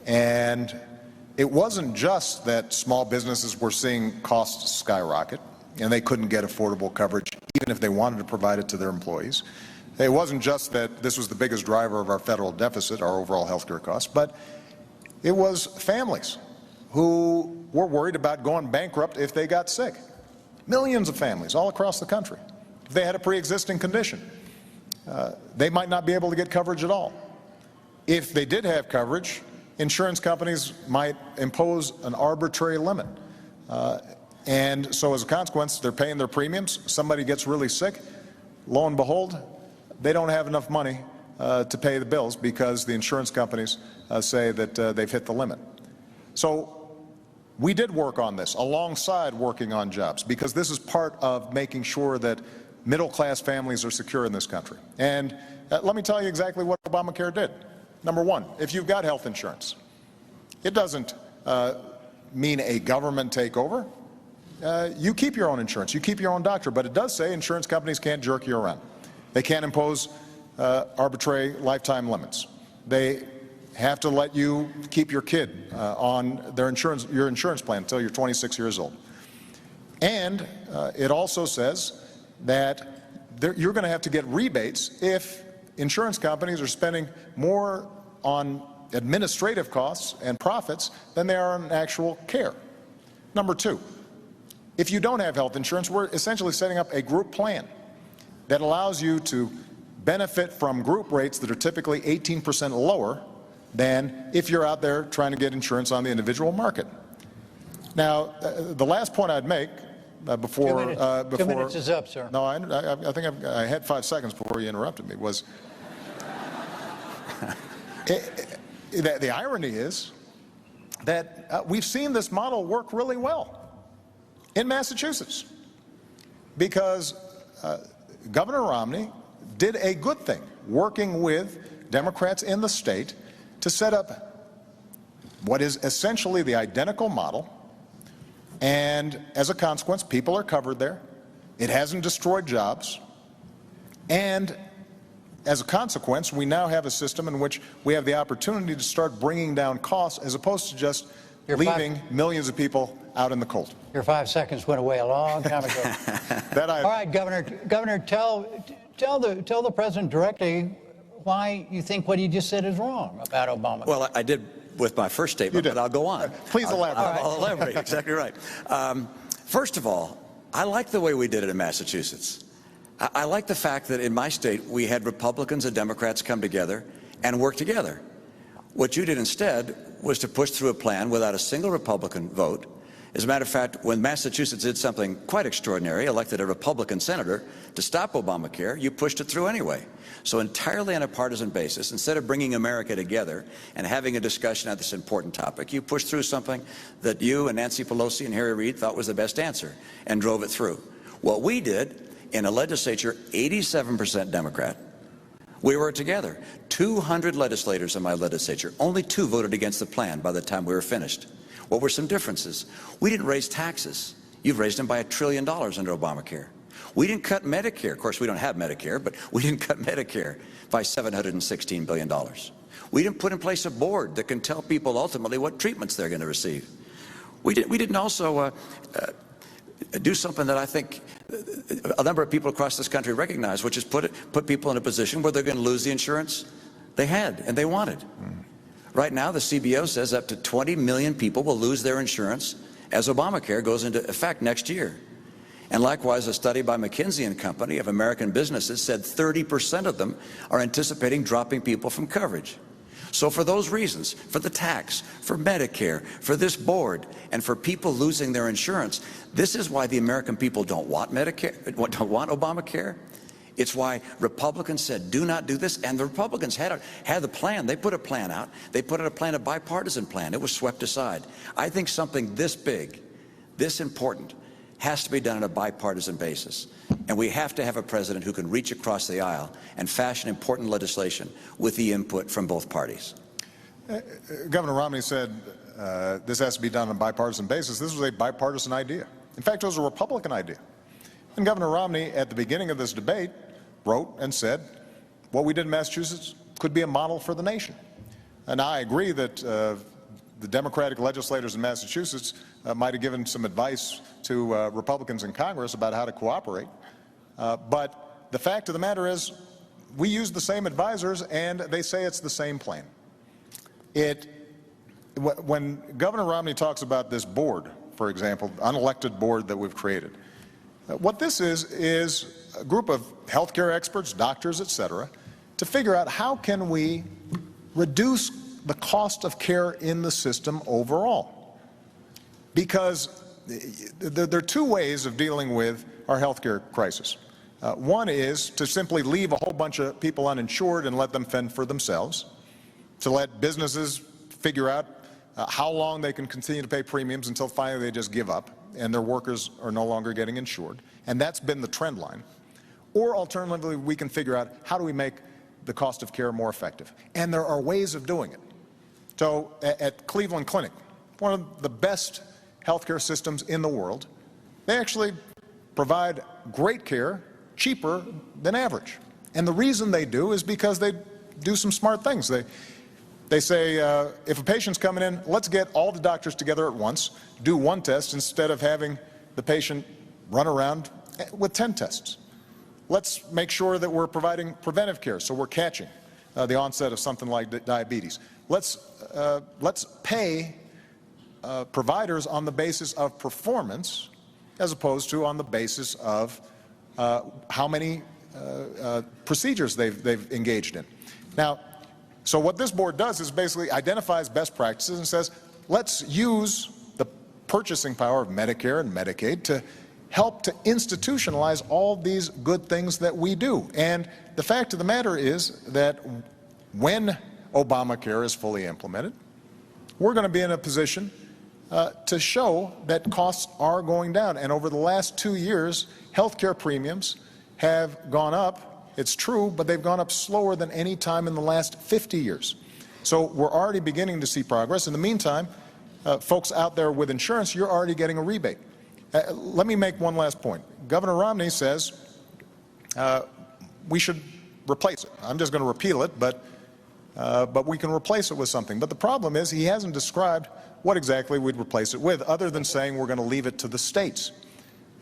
And it wasn't just that small businesses were seeing costs skyrocket and they couldn't get affordable coverage even if they wanted to provide it to their employees. It wasn't just that this was the biggest driver of our federal deficit, our overall health care costs, but it was families who were worried about going bankrupt if they got sick. Millions of families all across the country. If they had a pre-existing condition, they might not be able to get coverage at all. If they did have coverage, insurance companies might impose an arbitrary limit. And so as a consequence, they're paying their premiums. Somebody gets really sick. Lo and behold, they don't have enough money to pay the bills because the insurance companies say that they've hit the limit. So we did work on this alongside working on jobs because this is part of making sure that middle-class families are secure in this country. And let me tell you exactly what Obamacare did. Number one, if you've got health insurance, it doesn't mean a government takeover. You keep your own insurance, you keep your own doctor, but it does say insurance companies can't jerk you around. They can't impose arbitrary lifetime limits. They have to let you keep your kid on your insurance plan until you're 26 years old. And it also says that you're going to have to get rebates if insurance companies are spending more on administrative costs and profits than they are on actual care. Number two, if you don't have health insurance, we're essentially setting up a group plan that allows you to benefit from group rates that are typically 18% lower than if you're out there trying to get insurance on the individual market. Now, the last point I'd make before
2 minutes is up, sir.
No, I think I had 5 seconds before you interrupted me. Was the irony is that we've seen this model work really well in Massachusetts because Governor Romney did a good thing working with Democrats in the state to set up what is essentially the identical model, and as a consequence, people are covered there. It hasn't destroyed jobs, and as a consequence, we now have a system in which we have the opportunity to start bringing down costs as opposed to just leaving millions of people out in the cold.
Your 5 seconds went away a long time ago. All right, Governor, tell the president directly why you think what he just said is wrong about Obama.
Well, I did with my first statement, but I'll go on.
Please elaborate.
I'll elaborate. Exactly right. First of all, I like the way we did it in Massachusetts. I like the fact that in my state we had Republicans and Democrats come together and work together. What you did instead was to push through a plan without a single Republican vote. As a matter of fact, when Massachusetts did something quite extraordinary, elected a Republican senator to stop Obamacare, you pushed it through anyway. So entirely on a partisan basis, instead of bringing America together and having a discussion on this important topic, you pushed through something that you and Nancy Pelosi and Harry Reid thought was the best answer and drove it through. What we did in a legislature, 87% Democrat, we were together. 200 legislators in my legislature. Only 2 voted against the plan by the time we were finished. What were some differences? We didn't raise taxes. You've raised them by $1 trillion under Obamacare. We didn't cut Medicare. Of course, we don't have Medicare, but we didn't cut Medicare by $716 billion. We didn't put in place a board that can tell people ultimately what treatments they're going to receive. We didn't also do something that I think a number of people across this country recognize, which is put people in a position where they're going to lose the insurance they had and they wanted. Right now, the CBO says up to 20 million people will lose their insurance as Obamacare goes into effect next year. And likewise, a study by McKinsey and Company of American businesses said 30% of them are anticipating dropping people from coverage. So for those reasons, for the tax, for Medicare, for this board, and for people losing their insurance, this is why the American people don't want Medicare, don't want Obamacare. It's why Republicans said, do not do this. And the Republicans had the plan. They put a plan out. They put out a plan, a bipartisan plan. It was swept aside. I think something this big, this important, has to be done on a bipartisan basis. And we have to have a president who can reach across the aisle and fashion important legislation with the input from both parties.
Governor Romney said this has to be done on a bipartisan basis. This was a bipartisan idea. In fact, it was a Republican idea. And Governor Romney, at the beginning of this debate, wrote and said, what we did in Massachusetts could be a model for the nation. And I agree that the Democratic legislators in Massachusetts might have given some advice to Republicans in Congress about how to cooperate. But the fact of the matter is, we use the same advisors, and they say it's the same plan. When Governor Romney talks about this board, for example, unelected board that we've created, what this is a group of healthcare experts, doctors, et cetera, to figure out how can we reduce the cost of care in the system overall. Because there are 2 ways of dealing with our healthcare crisis. One is to simply leave a whole bunch of people uninsured and let them fend for themselves, to let businesses figure out how long they can continue to pay premiums until finally they just give up and their workers are no longer getting insured. And that's been the trend line. Or alternatively, we can figure out how do we make the cost of care more effective. And there are ways of doing it. So at Cleveland Clinic, one of the best healthcare systems in the world, they actually provide great care cheaper than average. And the reason they do is because they do some smart things. They say, if a patient's coming in, let's get all the doctors together at once, do one test instead of having the patient run around with 10 tests. Let's make sure that we're providing preventive care, so we're catching the onset of something like diabetes. Let's pay providers on the basis of performance as opposed to on the basis of how many procedures they've engaged in. Now, so what this board does is basically identifies best practices and says, let's use the purchasing power of Medicare and Medicaid to help to institutionalize all these good things that we do. And the fact of the matter is that when Obamacare is fully implemented, we're going to be in a position to show that costs are going down. And over the last 2 years, health care premiums have gone up. It's true, but they've gone up slower than any time in the last 50 years. So we're already beginning to see progress. In the meantime, folks out there with insurance, you're already getting a rebate. Let me make one last point. Governor Romney says we should replace it. I'm just going to repeal it, but but we can replace it with something. But the problem is he hasn't described what exactly we'd replace it with, other than saying we're going to leave it to the states.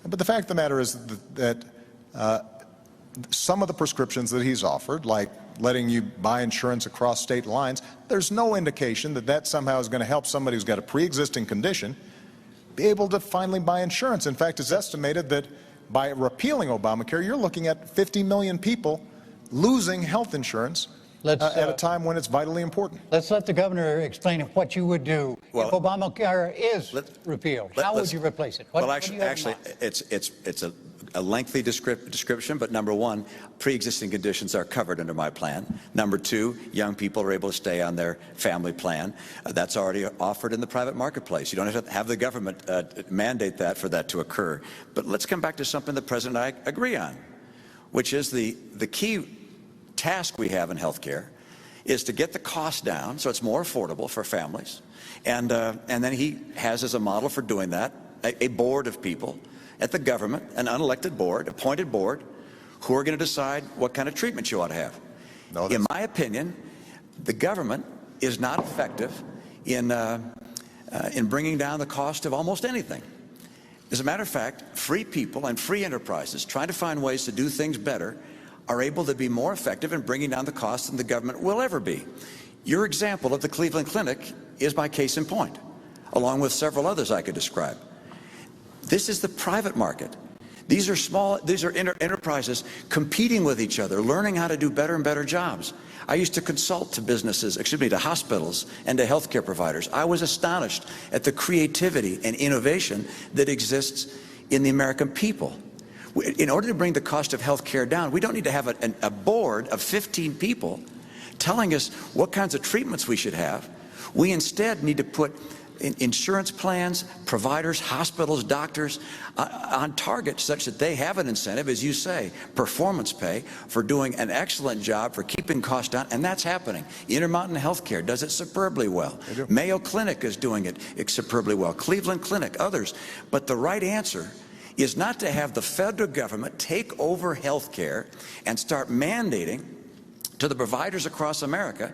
But the fact of the matter is that some of the prescriptions that he's offered, like letting you buy insurance across state lines, there's no indication that that somehow is going to help somebody who's got a pre-existing condition be able to finally buy insurance. In fact, it's estimated that by repealing Obamacare, you're looking at 50 million people losing health insurance at a time when it's vitally important.
Let's let the governor explain what you would do if Obamacare is repealed. How would you replace it?
Actually, it's a lengthy description, but number one, pre-existing conditions are covered under my plan. Number two, young people are able to stay on their family plan. That's already offered in the private marketplace. You don't have to have the government mandate that for that to occur. But let's come back to something the President and I agree on, which is the key task we have in healthcare is to get the cost down so it's more affordable for families. And then he has as a model for doing that a board of people at the government, an unelected board, appointed board, who are going to decide what kind of treatment you ought to have. In my opinion, the government is not effective in bringing down the cost of almost anything. As a matter of fact, free people and free enterprises trying to find ways to do things better are able to be more effective in bringing down the cost than the government will ever be. Your example of the Cleveland Clinic is my case in point, along with several others I could describe. This is the private market. These are enterprises competing with each other, learning how to do better and better jobs. I used to consult to to hospitals and to healthcare providers. I was astonished at the creativity and innovation that exists in the American people. In order to bring the cost of health care down, we don't need to have a board of 15 people telling us what kinds of treatments we should have. We instead need to put insurance plans, providers, hospitals, doctors on target such that they have an incentive, as you say, performance pay for doing an excellent job for keeping costs down, and that's happening. Intermountain Healthcare does it superbly well. Mayo Clinic is doing it superbly well. Cleveland Clinic, others. But the right answer is not to have the federal government take over health care and start mandating to the providers across America,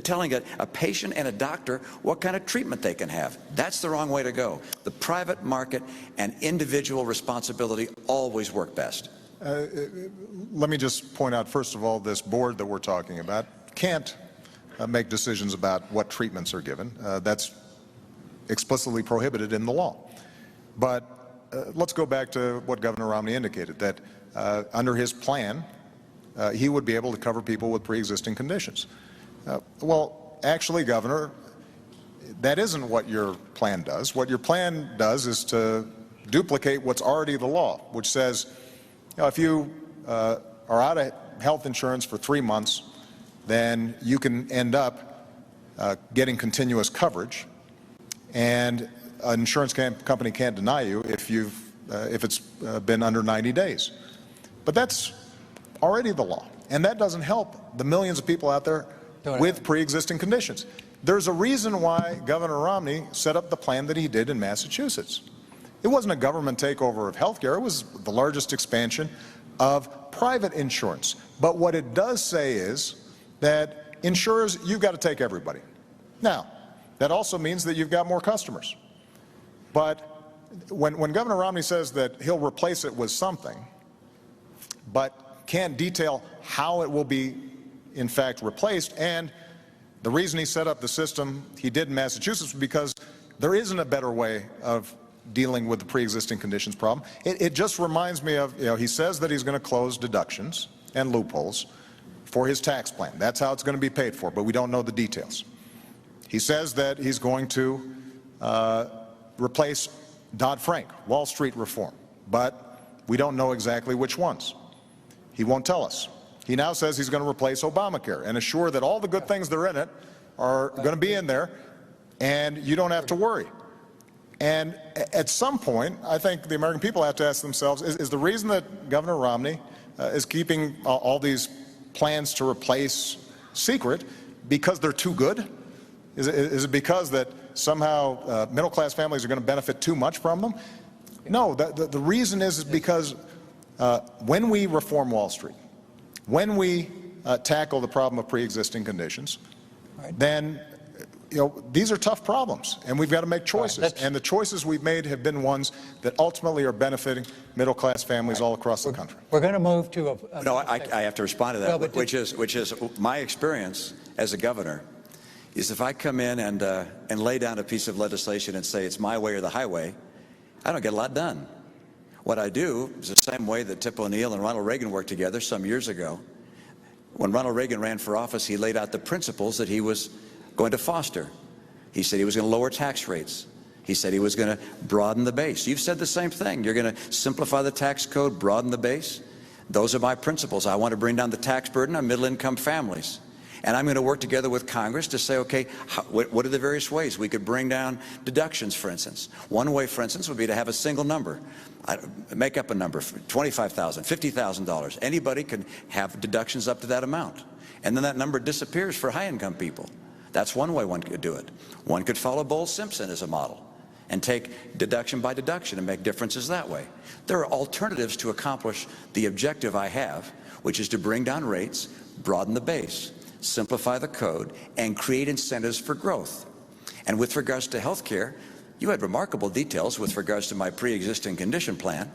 telling a patient and a doctor what kind of treatment they can have. That's the wrong way to go. The private market and individual responsibility always work best.
Let me just point out, first of all, this board that we're talking about can't make decisions about what treatments are given. That's explicitly prohibited in the law. But let's go back to what Governor Romney indicated, that under his plan, he would be able to cover people with pre-existing conditions. Well, actually, Governor, that isn't what your plan does. What your plan does is to duplicate what's already the law, which says, if you are out of health insurance for 3 months, then you can end up getting continuous coverage, and an insurance company can't deny you if it's been under 90 days. But that's already the law, and that doesn't help the millions of people out there with pre-existing conditions. There's a reason why Governor Romney set up the plan that he did in Massachusetts. It wasn't a government takeover of health care. It was the largest expansion of private insurance. But what it does say is that insurers, you've got to take everybody. Now, that also means that you've got more customers. But when Governor Romney says that he'll replace it with something, but can't detail how it will be, in fact, replaced, and the reason he set up the system he did in Massachusetts was because there isn't a better way of dealing with the pre-existing conditions problem. It just reminds me of, he says that he's going to close deductions and loopholes for his tax plan. That's how it's going to be paid for, but we don't know the details. He says that he's going to replace Dodd-Frank, Wall Street reform, but we don't know exactly which ones. He won't tell us. He now says he's going to replace Obamacare and assure that all the good things that are in it are going to be in there, and you don't have to worry. And at some point, I think the American people have to ask themselves, is the reason that Governor Romney is keeping all these plans to replace secret because they're too good? Is it because that somehow middle-class families are going to benefit too much from them? No, the reason is because when we reform Wall Street, when we tackle the problem of pre-existing conditions, then these are tough problems, and we've got to make choices. And the choices we've made have been ones that ultimately are benefiting middle-class families all across the country.
We're going to move to a...
No, I have to respond to that, which is my experience as a governor is if I come in and lay down a piece of legislation and say it's my way or the highway, I don't get a lot done. What I do is the same way that Tip O'Neill and Ronald Reagan worked together some years ago. When Ronald Reagan ran for office, he laid out the principles that he was going to foster. He said he was going to lower tax rates. He said he was going to broaden the base. You've said the same thing. You're going to simplify the tax code, broaden the base. Those are my principles. I want to bring down the tax burden on middle-income families. And I'm going to work together with Congress to say, okay, what are the various ways we could bring down deductions, for instance? One way, for instance, would be to have a single number. Make up a number, $25,000, $50,000. Anybody can have deductions up to that amount. And then that number disappears for high-income people. That's one way one could do it. One could follow Bowles-Simpson as a model and take deduction by deduction and make differences that way. There are alternatives to accomplish the objective I have, which is to bring down rates, broaden the base, simplify the code, and create incentives for growth. And with regards to health care, you had remarkable details with regards to my pre-existing condition plan.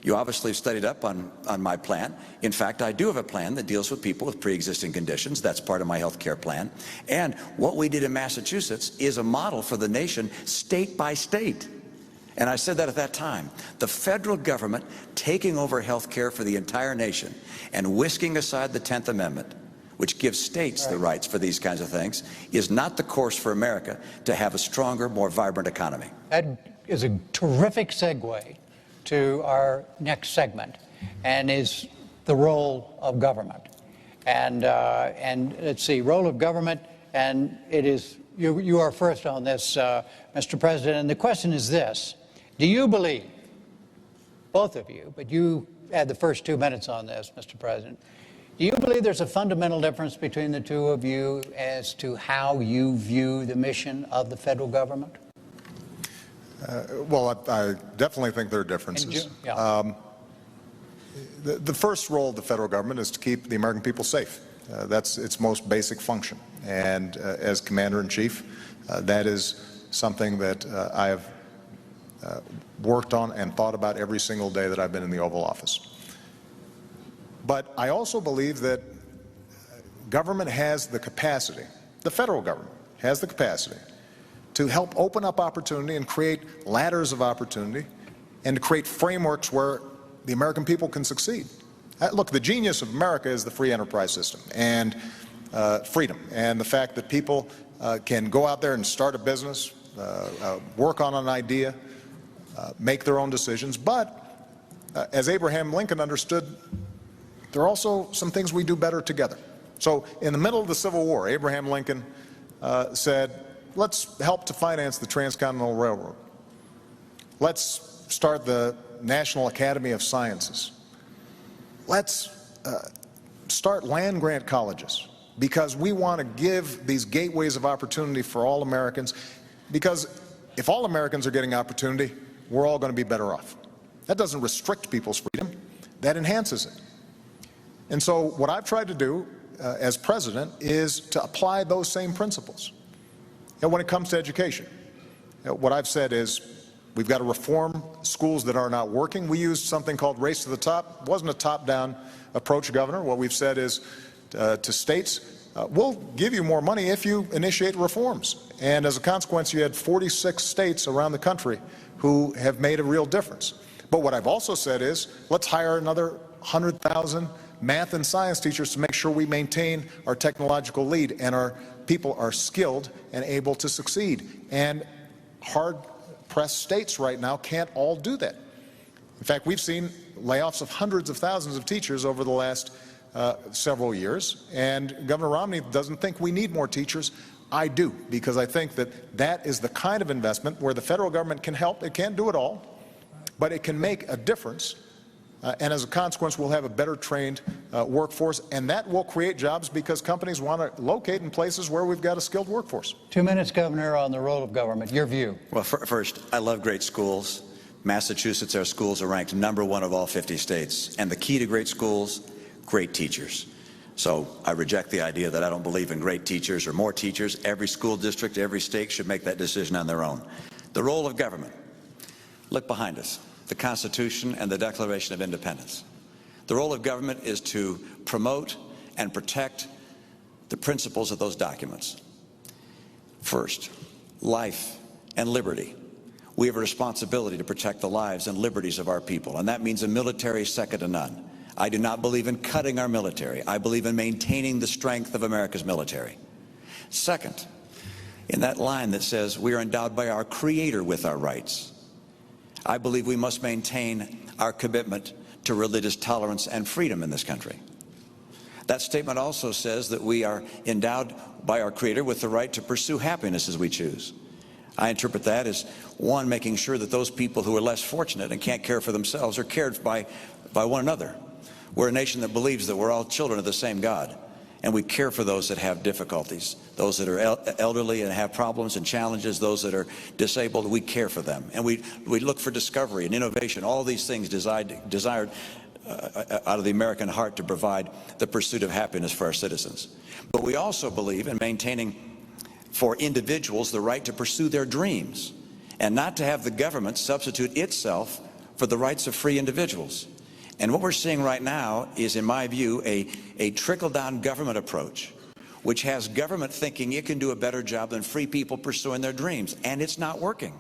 You obviously have studied up on my plan. In fact, I do have a plan that deals with people with pre-existing conditions. That's part of my health care plan. And what we did in Massachusetts is a model for the nation, state by state. And I said that at that time. The federal government taking over health care for the entire nation and whisking aside the 10th Amendment, which gives states the rights for these kinds of things, is not the course for America to have a stronger, more vibrant economy.
That is a terrific segue to our next segment, and is the role of government. And let's see, role of government, and it is, you are first on this, Mr. President, and the question is this: do you believe, both of you, but you had the first 2 minutes on this, Mr. President, do you believe there's a fundamental difference between the two of you as to how you view the mission of the federal government?
Well, I definitely think there are differences. The first role of the federal government is to keep the American people safe. That's its most basic function. And as Commander-in-Chief, that is something that I have worked on and thought about every single day that I've been in the Oval Office. But I also believe that government has the capacity, the federal government has the capacity, to help open up opportunity and create ladders of opportunity and to create frameworks where the American people can succeed. Look, the genius of America is the free enterprise system and freedom, and the fact that people can go out there and start a business, work on an idea, make their own decisions. But as Abraham Lincoln understood, there are also some things we do better together. So in the middle of the Civil War, Abraham Lincoln said, let's help to finance the Transcontinental Railroad. Let's start the National Academy of Sciences. Let's start land-grant colleges, because we want to give these gateways of opportunity for all Americans, because if all Americans are getting opportunity, we're all going to be better off. That doesn't restrict people's freedom, that enhances it. And so what I've tried to do as president is to apply those same principles. And when it comes to education, what I've said is we've got to reform schools that are not working. We used something called race to the top. It wasn't a top-down approach, Governor. What we've said is to states, we'll give you more money if you initiate reforms. And as a consequence, you had 46 states around the country who have made a real difference. But what I've also said is let's hire another 100,000 math and science teachers to make sure we maintain our technological lead and our people are skilled and able to succeed. And hard-pressed states right now can't all do that. In fact, we've seen layoffs of hundreds of thousands of teachers over the last several years, and Governor Romney doesn't think we need more teachers. I do, because I think that that is the kind of investment where the federal government can help. It can't do it all, but it can make a difference. And as a consequence, we'll have a better trained workforce, and that will create jobs because companies want to locate in places where we've got a skilled workforce.
2 minutes, Governor, on the role of government. Your view.
Well, first, I love great schools. Massachusetts, our schools are ranked #1 of all 50 states. And the key to great schools, great teachers. So I reject the idea that I don't believe in great teachers or more teachers. Every school district, every state should make that decision on their own. The role of government. Look behind us, the Constitution and the Declaration of Independence. The role of government is to promote and protect the principles of those documents. First, life and liberty. We have a responsibility to protect the lives and liberties of our people, and that means a military second to none. I do not believe in cutting our military. I believe in maintaining the strength of America's military. Second, in that line that says we are endowed by our Creator with our rights, I believe we must maintain our commitment to religious tolerance and freedom in this country. That statement also says that we are endowed by our Creator with the right to pursue happiness as we choose. I interpret that as, one, making sure that those people who are less fortunate and can't care for themselves are cared by one another. We're a nation that believes that we're all children of the same God, and we care for those that have difficulties, those that are elderly and have problems and challenges, those that are disabled. We care for them, and we look for discovery and innovation, all these things desired out of the American heart to provide the pursuit of happiness for our citizens. But we also believe in maintaining for individuals the right to pursue their dreams and not to have the government substitute itself for the rights of free individuals. And what we're seeing right now is, in my view, a trickle-down government approach, which has government thinking it can do a better job than free people pursuing their dreams, and it's not working.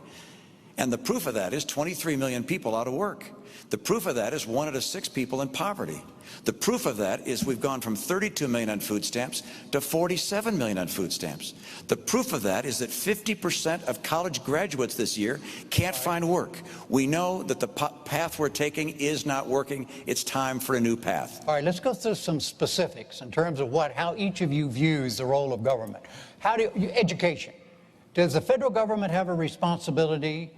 And the proof of that is 23 million people out of work. The proof of that is 1 out of 6 people in poverty. The proof of that is we've gone from 32 million on food stamps to 47 million on food stamps. The proof of that is that 50% of college graduates this year can't find work. We know that the path we're taking is not working. It's time for a new path.
All right, let's go through some specifics in terms of how each of you views the role of government. Education. Does the federal government have a responsibility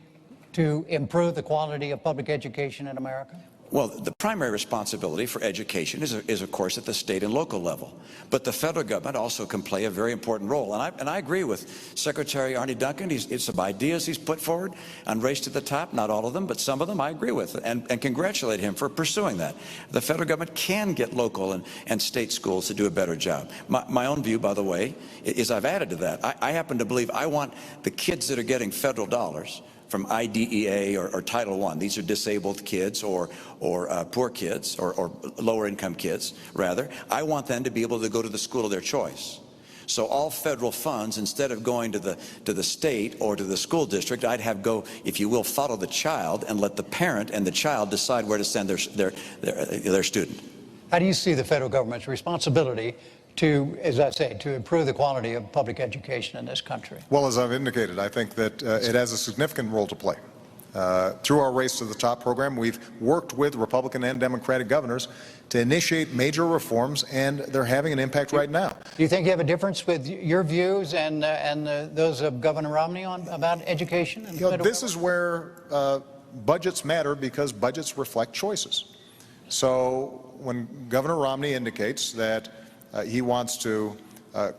to improve the quality of public education in America?
Well, the primary responsibility for education is of course, at the state and local level. But the federal government also can play a very important role. And I agree with Secretary Arne Duncan. It's some ideas he's put forward on Race to the Top, not all of them, but some of them I agree with, and congratulate him for pursuing that. The federal government can get local and state schools to do a better job. My own view, by the way, is I've added to that. I happen to believe I want the kids that are getting federal dollars from IDEA or Title I. These are disabled kids or poor kids or lower income kids, rather. I want them to be able to go to the school of their choice. So all federal funds, instead of going to the state or to the school district, I'd have go, if you will, follow the child and let the parent and the child decide where to send their student.
How do you see the federal government's responsibility to, as I say, to improve the quality of public education in this country?
Well, as I've indicated, I think that it has a significant role to play. Through our Race to the Top program, we've worked with Republican and Democratic governors to initiate major reforms, and they're having an impact right now.
Do you think you have a difference with your views and those of Governor Romney about education? And
this is where budgets matter, because budgets reflect choices. So when Governor Romney indicates that he wants to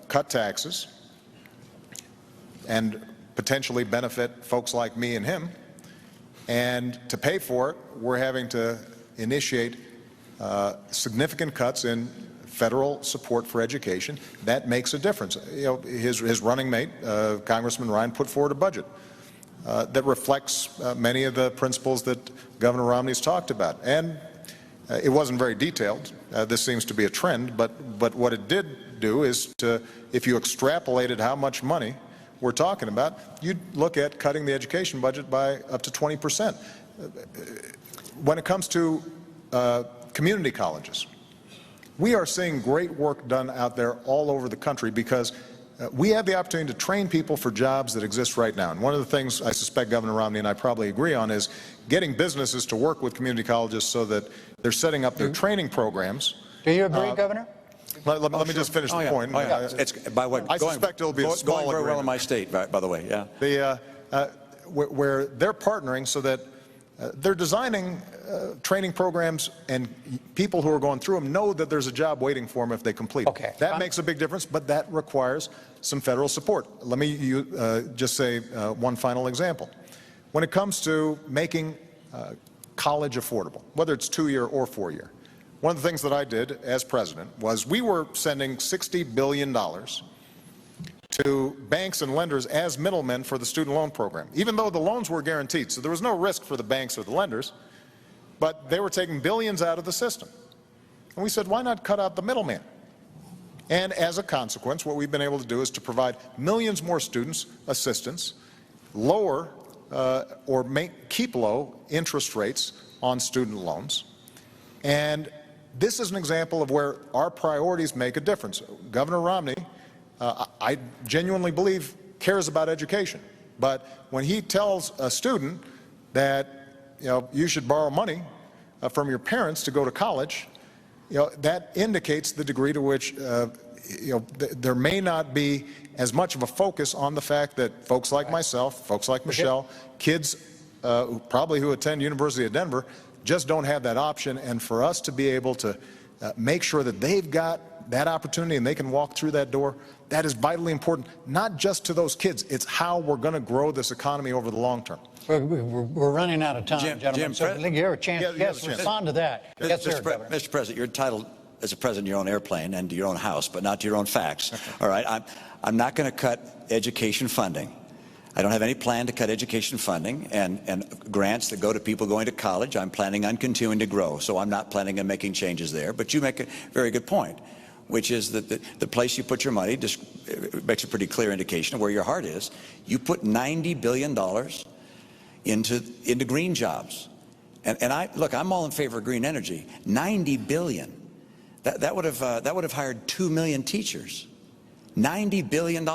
cut taxes and potentially benefit folks like me and him, and to pay for it, we're having to initiate significant cuts in federal support for education. That makes a difference. You know, his running mate, Congressman Ryan, put forward a budget that reflects many of the principles that Governor Romney's talked about. And it wasn't very detailed. This seems to be a trend, but what it did do is if you extrapolated how much money we're talking about, you'd look at cutting the education budget by up to 20%. When it comes to community colleges, we are seeing great work done out there all over the country, because we have the opportunity to train people for jobs that exist right now. And one of the things I suspect Governor Romney and I probably agree on is getting businesses to work with community colleges so that they're setting up their training programs.
Do you agree, Governor?
Let me just finish the point.
It's, by what,
I suspect it'll be a small
going very
agreement.
well in my state, by the way. Yeah.
Where they're partnering so that they're designing training programs, and people who are going through them know that there's a job waiting for them if they complete it.
Okay.
That makes a big difference, but that requires some federal support. Let me just say one final example. When it comes to making college affordable, whether it's 2-year or 4-year, one of the things that I did as president was we were sending $60 billion to banks and lenders as middlemen for the student loan program, even though the loans were guaranteed. So there was no risk for the banks or the lenders, but they were taking billions out of the system. And we said, why not cut out the middleman? And as a consequence, what we've been able to do is to provide millions more students assistance, lower or keep low interest rates on student loans. And this is an example of where our priorities make a difference. Governor Romney, I genuinely believe, cares about education. But when he tells a student that, you should borrow money from your parents to go to college, that indicates the degree to which, there may not be as much of a focus on the fact that folks like myself, folks like Michelle, kids who attend University of Denver just don't have that option. And for us to be able to make sure that they've got that opportunity and they can walk through that door, that is vitally important, not just to those kids. It's how we're going to grow this economy over the long term.
We're running out of time, gentlemen. So you have a chance. Yes, respond to that. Yes, sir, Governor.
Mr. President, you're entitled as a president to your own airplane and to your own house, but not to your own facts. All right, I'm not going to cut education funding. I don't have any plan to cut education funding and grants that go to people going to college. I'm planning on continuing to grow, so I'm not planning on making changes there. But you make a very good point, which is that the place you put your money just makes a pretty clear indication of where your heart is. You put $90 billion into green jobs. And I'm all in favor of green energy. $90 billion. That would have hired 2 million teachers. $90 billion.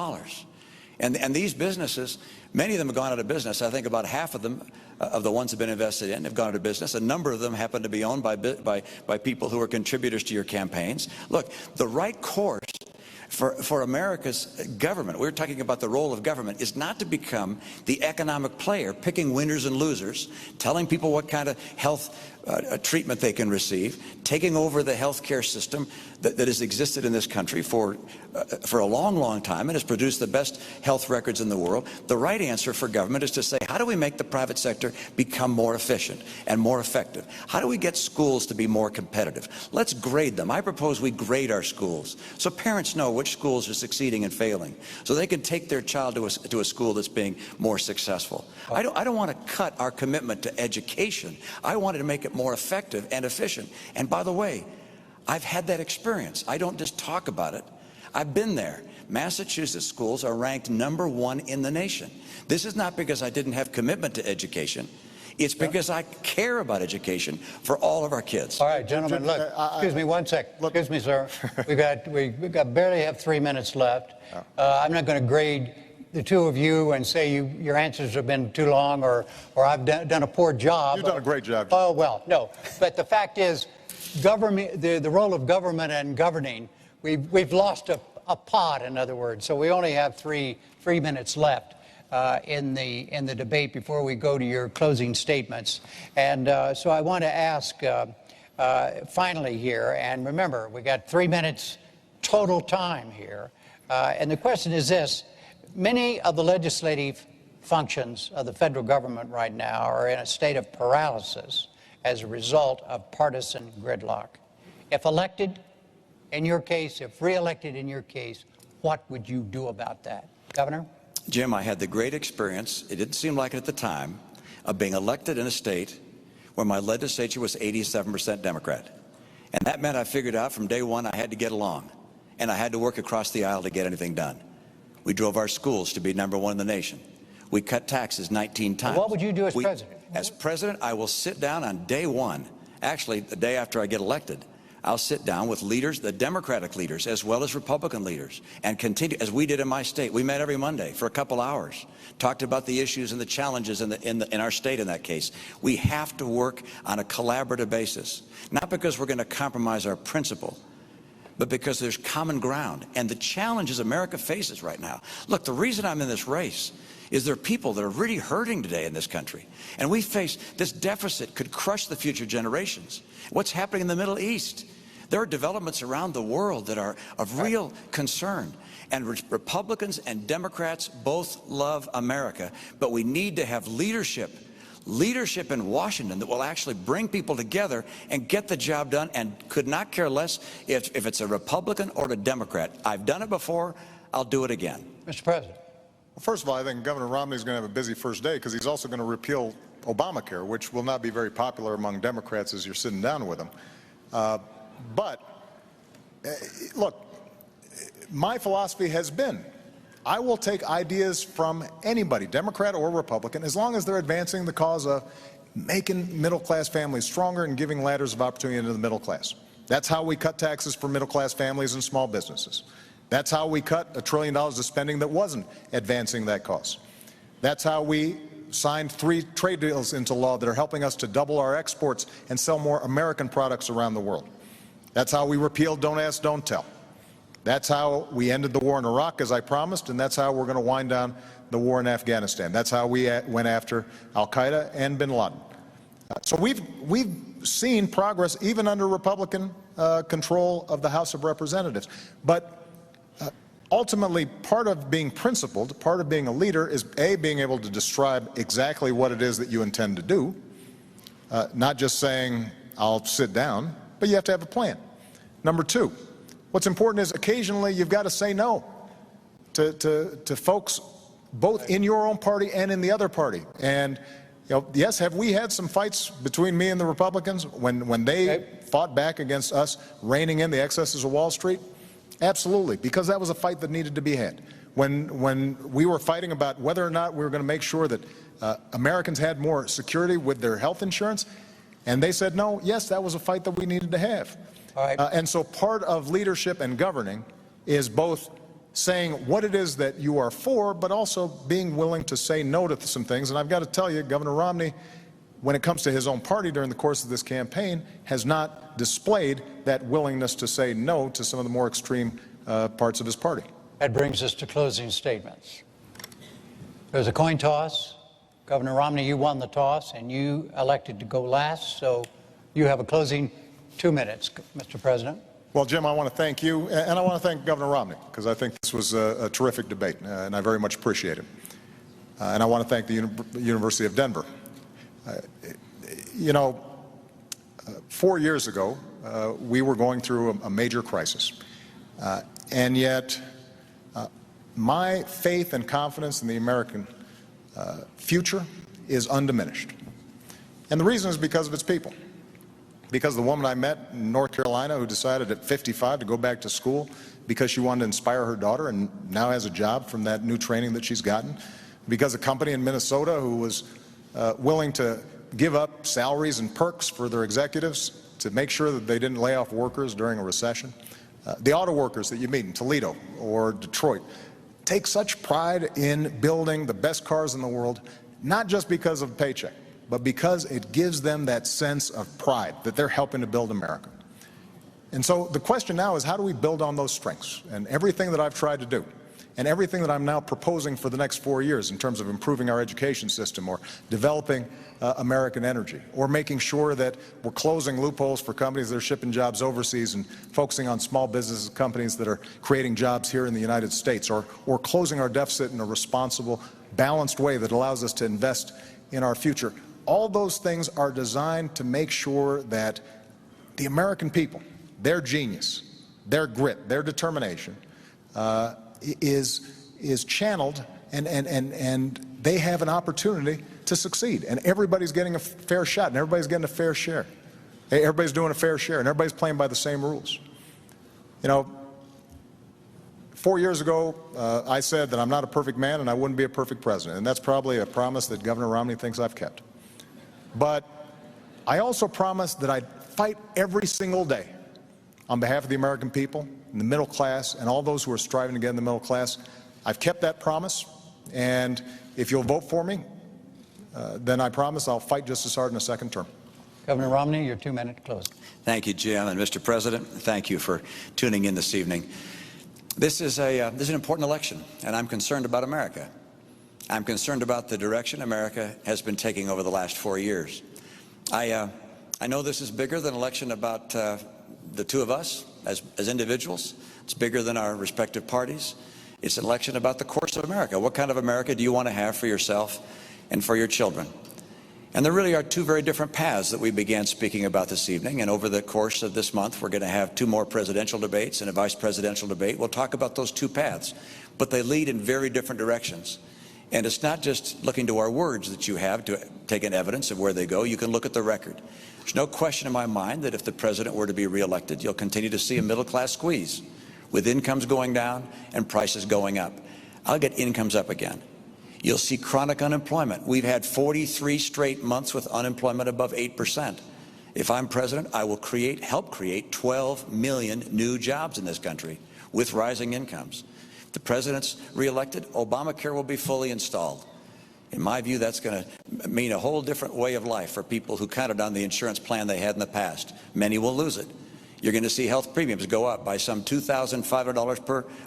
And these businesses, many of them have gone out of business. I think about half of them, of the ones that have been invested in, have gone out of business. A number of them happen to be owned by people who are contributors to your campaigns. Look, the right course for America's government, we're talking about the role of government, is not to become the economic player, picking winners and losers, telling people what kind of health treatment they can receive, taking over the health care system that has existed in this country for a long, long time and has produced the best health records in the world. The right answer for government is to say, how do we make the private sector become more efficient and more effective? How do we get schools to be more competitive? Let's grade them. I propose we grade our schools so parents know which schools are succeeding and failing, so they can take their child to a school that's being more successful. I don't want to cut our commitment to education. I wanted to make it more effective and efficient. And by the way, I've had that experience. I don't just talk about it. I've been there. Massachusetts schools are ranked #1 in the nation. This is not because I didn't have commitment to education. It's because I care about education for all of our kids.
All right, gentlemen, look, excuse me one sec. Excuse me, sir. We've got barely have 3 minutes left. I'm not going to grade the two of you and say your answers have been too long or I've done a poor job.
You've done a great job.
Oh, well, no. But the fact is, government, the role of government and governing, we've lost a pot, in other words. So we only have three minutes left in the debate before we go to your closing statements. And so I want to ask finally here, and remember, we got 3 minutes total time here. And the question is this: many of the legislative functions of the federal government right now are in a state of paralysis as a result of partisan gridlock. If elected in your case, if re-elected in your case, what would you do about that? Governor?
Jim, I had the great experience, it didn't seem like it at the time, of being elected in a state where my legislature was 87% Democrat. And that meant I figured out from day one I had to get along. And I had to work across the aisle to get anything done. We drove our schools to be #1 in the nation. We cut taxes 19 times.
What would you do as president?
As president, I will sit down on day one, actually the day after I get elected, I'll sit down with leaders, the Democratic leaders, as well as Republican leaders, and continue, as we did in my state. We met every Monday for a couple hours, talked about the issues and the challenges in our state in that case. We have to work on a collaborative basis, not because we're going to compromise our principle, but because there's common ground and the challenges America faces right now. Look, the reason I'm in this race is there are people that are really hurting today in this country. And we face this deficit could crush the future generations. What's happening in the Middle East? There are developments around the world that are of real concern. And Republicans and Democrats both love America, but we need to have leadership leadership in Washington that will actually bring people together and get the job done, and could not care less if it's a Republican or a Democrat. I've done it before. I'll do it again.
Mr. President.
Well, first of all, I think Governor Romney is going to have a busy first day because he's also going to repeal Obamacare, which will not be very popular among Democrats as you're sitting down with them. Look, my philosophy has been, I will take ideas from anybody, Democrat or Republican, as long as they're advancing the cause of making middle-class families stronger and giving ladders of opportunity into the middle class. That's how we cut taxes for middle-class families and small businesses. That's how we cut $1 trillion of spending that wasn't advancing that cause. That's how we signed 3 trade deals into law that are helping us to double our exports and sell more American products around the world. That's how we repealed Don't Ask, Don't Tell. That's how we ended the war in Iraq, as I promised, and that's how we're going to wind down the war in Afghanistan. That's how we went after al-Qaeda and bin Laden. So we've seen progress even under Republican control of the House of Representatives. But ultimately, part of being principled, part of being a leader is, A, being able to describe exactly what it is that you intend to do, not just saying, I'll sit down, but you have to have a plan. Number 2, what's important is occasionally you've got to say no to folks both in your own party and in the other party. And, you know, yes, have we had some fights between me and the Republicans when they fought back against us reining in the excesses of Wall Street? Absolutely, because that was a fight that needed to be had. When we were fighting about whether or not we were going to make sure that Americans had more security with their health insurance, and they said no, yes, that was a fight that we needed to have.
All right.
And so part of leadership and governing is both saying what it is that you are for, but also being willing to say no to some things. And I've got to tell you, Governor Romney, when it comes to his own party during the course of this campaign, has not displayed that willingness to say no to some of the more extreme parts of his party.
That brings us to closing statements. There's a coin toss. Governor Romney, you won the toss, and you elected to go last, so you have a closing 2 minutes, Mr. President.
Well, Jim, I want to thank you, and I want to thank Governor Romney, because I think this was a terrific debate, and I very much appreciate it. And I want to thank the University of Denver. You know, 4 years ago, we were going through a major crisis, and yet my faith and confidence in the American future is undiminished. And the reason is because of its people. Because the woman I met in North Carolina who decided at 55 to go back to school because she wanted to inspire her daughter and now has a job from that new training that she's gotten. Because a company in Minnesota who was willing to give up salaries and perks for their executives to make sure that they didn't lay off workers during a recession. The auto workers that you meet in Toledo or Detroit take such pride in building the best cars in the world, not just because of a paycheck, but because it gives them that sense of pride that they're helping to build America. And so the question now is, how do we build on those strengths? And everything that I've tried to do, and everything that I'm now proposing for the next 4 years in terms of improving our education system or developing American energy, or making sure that we're closing loopholes for companies that are shipping jobs overseas and focusing on small business companies that are creating jobs here in the United States, or closing our deficit in a responsible, balanced way that allows us to invest in our future. All those things are designed to make sure that the American people, their genius, their grit, their determination is channeled, and they have an opportunity to succeed. And everybody's getting a fair shot, and everybody's getting a fair share. Everybody's doing a fair share, and everybody's playing by the same rules. You know, 4 years ago, I said that I'm not a perfect man and I wouldn't be a perfect president, and that's probably a promise that Governor Romney thinks I've kept. But I also promised that I'd fight every single day on behalf of the American people, and the middle class, and all those who are striving to get in the middle class. I've kept that promise, and if you'll vote for me, then I promise I'll fight just as hard in a second term.
Governor Romney, your 2 minute closing.
Thank you, Jim, and Mr. President, thank you for tuning in this evening. This is an important election, and I'm concerned about America. I'm concerned about the direction America has been taking over the last 4 years. I know this is bigger than an election about the two of us as individuals. It's bigger than our respective parties. It's an election about the course of America. What kind of America do you want to have for yourself and for your children? And there really are two very different paths that we began speaking about this evening. And over the course of this month, we're going to have two more presidential debates and a vice presidential debate. We'll talk about those two paths, but they lead in very different directions. And it's not just looking to our words that you have to take an evidence of where they go. You can look at the record. There's no question in my mind that if the president were to be reelected, you'll continue to see a middle-class squeeze with incomes going down and prices going up. I'll get incomes up again. You'll see chronic unemployment. We've had 43 straight months with unemployment above 8%. If I'm president, I will help create 12 million new jobs in this country with rising incomes. If the president's reelected, Obamacare will be fully installed. In my view, that's going to mean a whole different way of life for people who counted on the insurance plan they had in the past. Many will lose it. You're going to see health premiums go up by some $2,500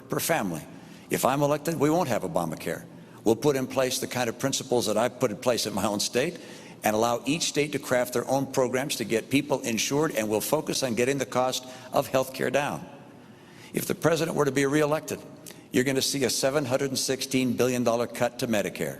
per family. If I'm elected, we won't have Obamacare. We'll put in place the kind of principles that I've put in place in my own state and allow each state to craft their own programs to get people insured, and we'll focus on getting the cost of health care down. If the president were to be reelected, you're going to see a $716 billion cut to Medicare.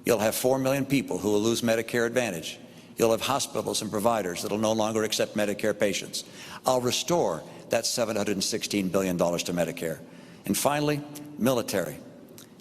You'll have 4 million people who will lose Medicare Advantage. You'll have hospitals and providers that will no longer accept Medicare patients. I'll restore that $716 billion to Medicare. And finally, military.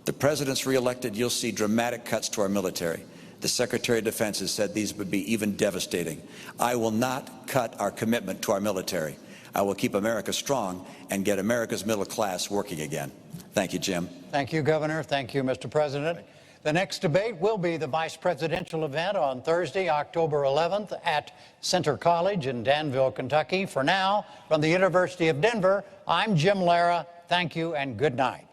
The president's reelected, you'll see dramatic cuts to our military. The Secretary of Defense has said these would be even devastating. I will not cut our commitment to our military. I will keep America strong and get America's middle class working again. Thank you, Jim.
Thank you, Governor. Thank you, Mr. President. The next debate will be the vice presidential event on Thursday, October 11th at Center College in Danville, Kentucky. For now, from the University of Denver, I'm Jim Lara. Thank you and good night.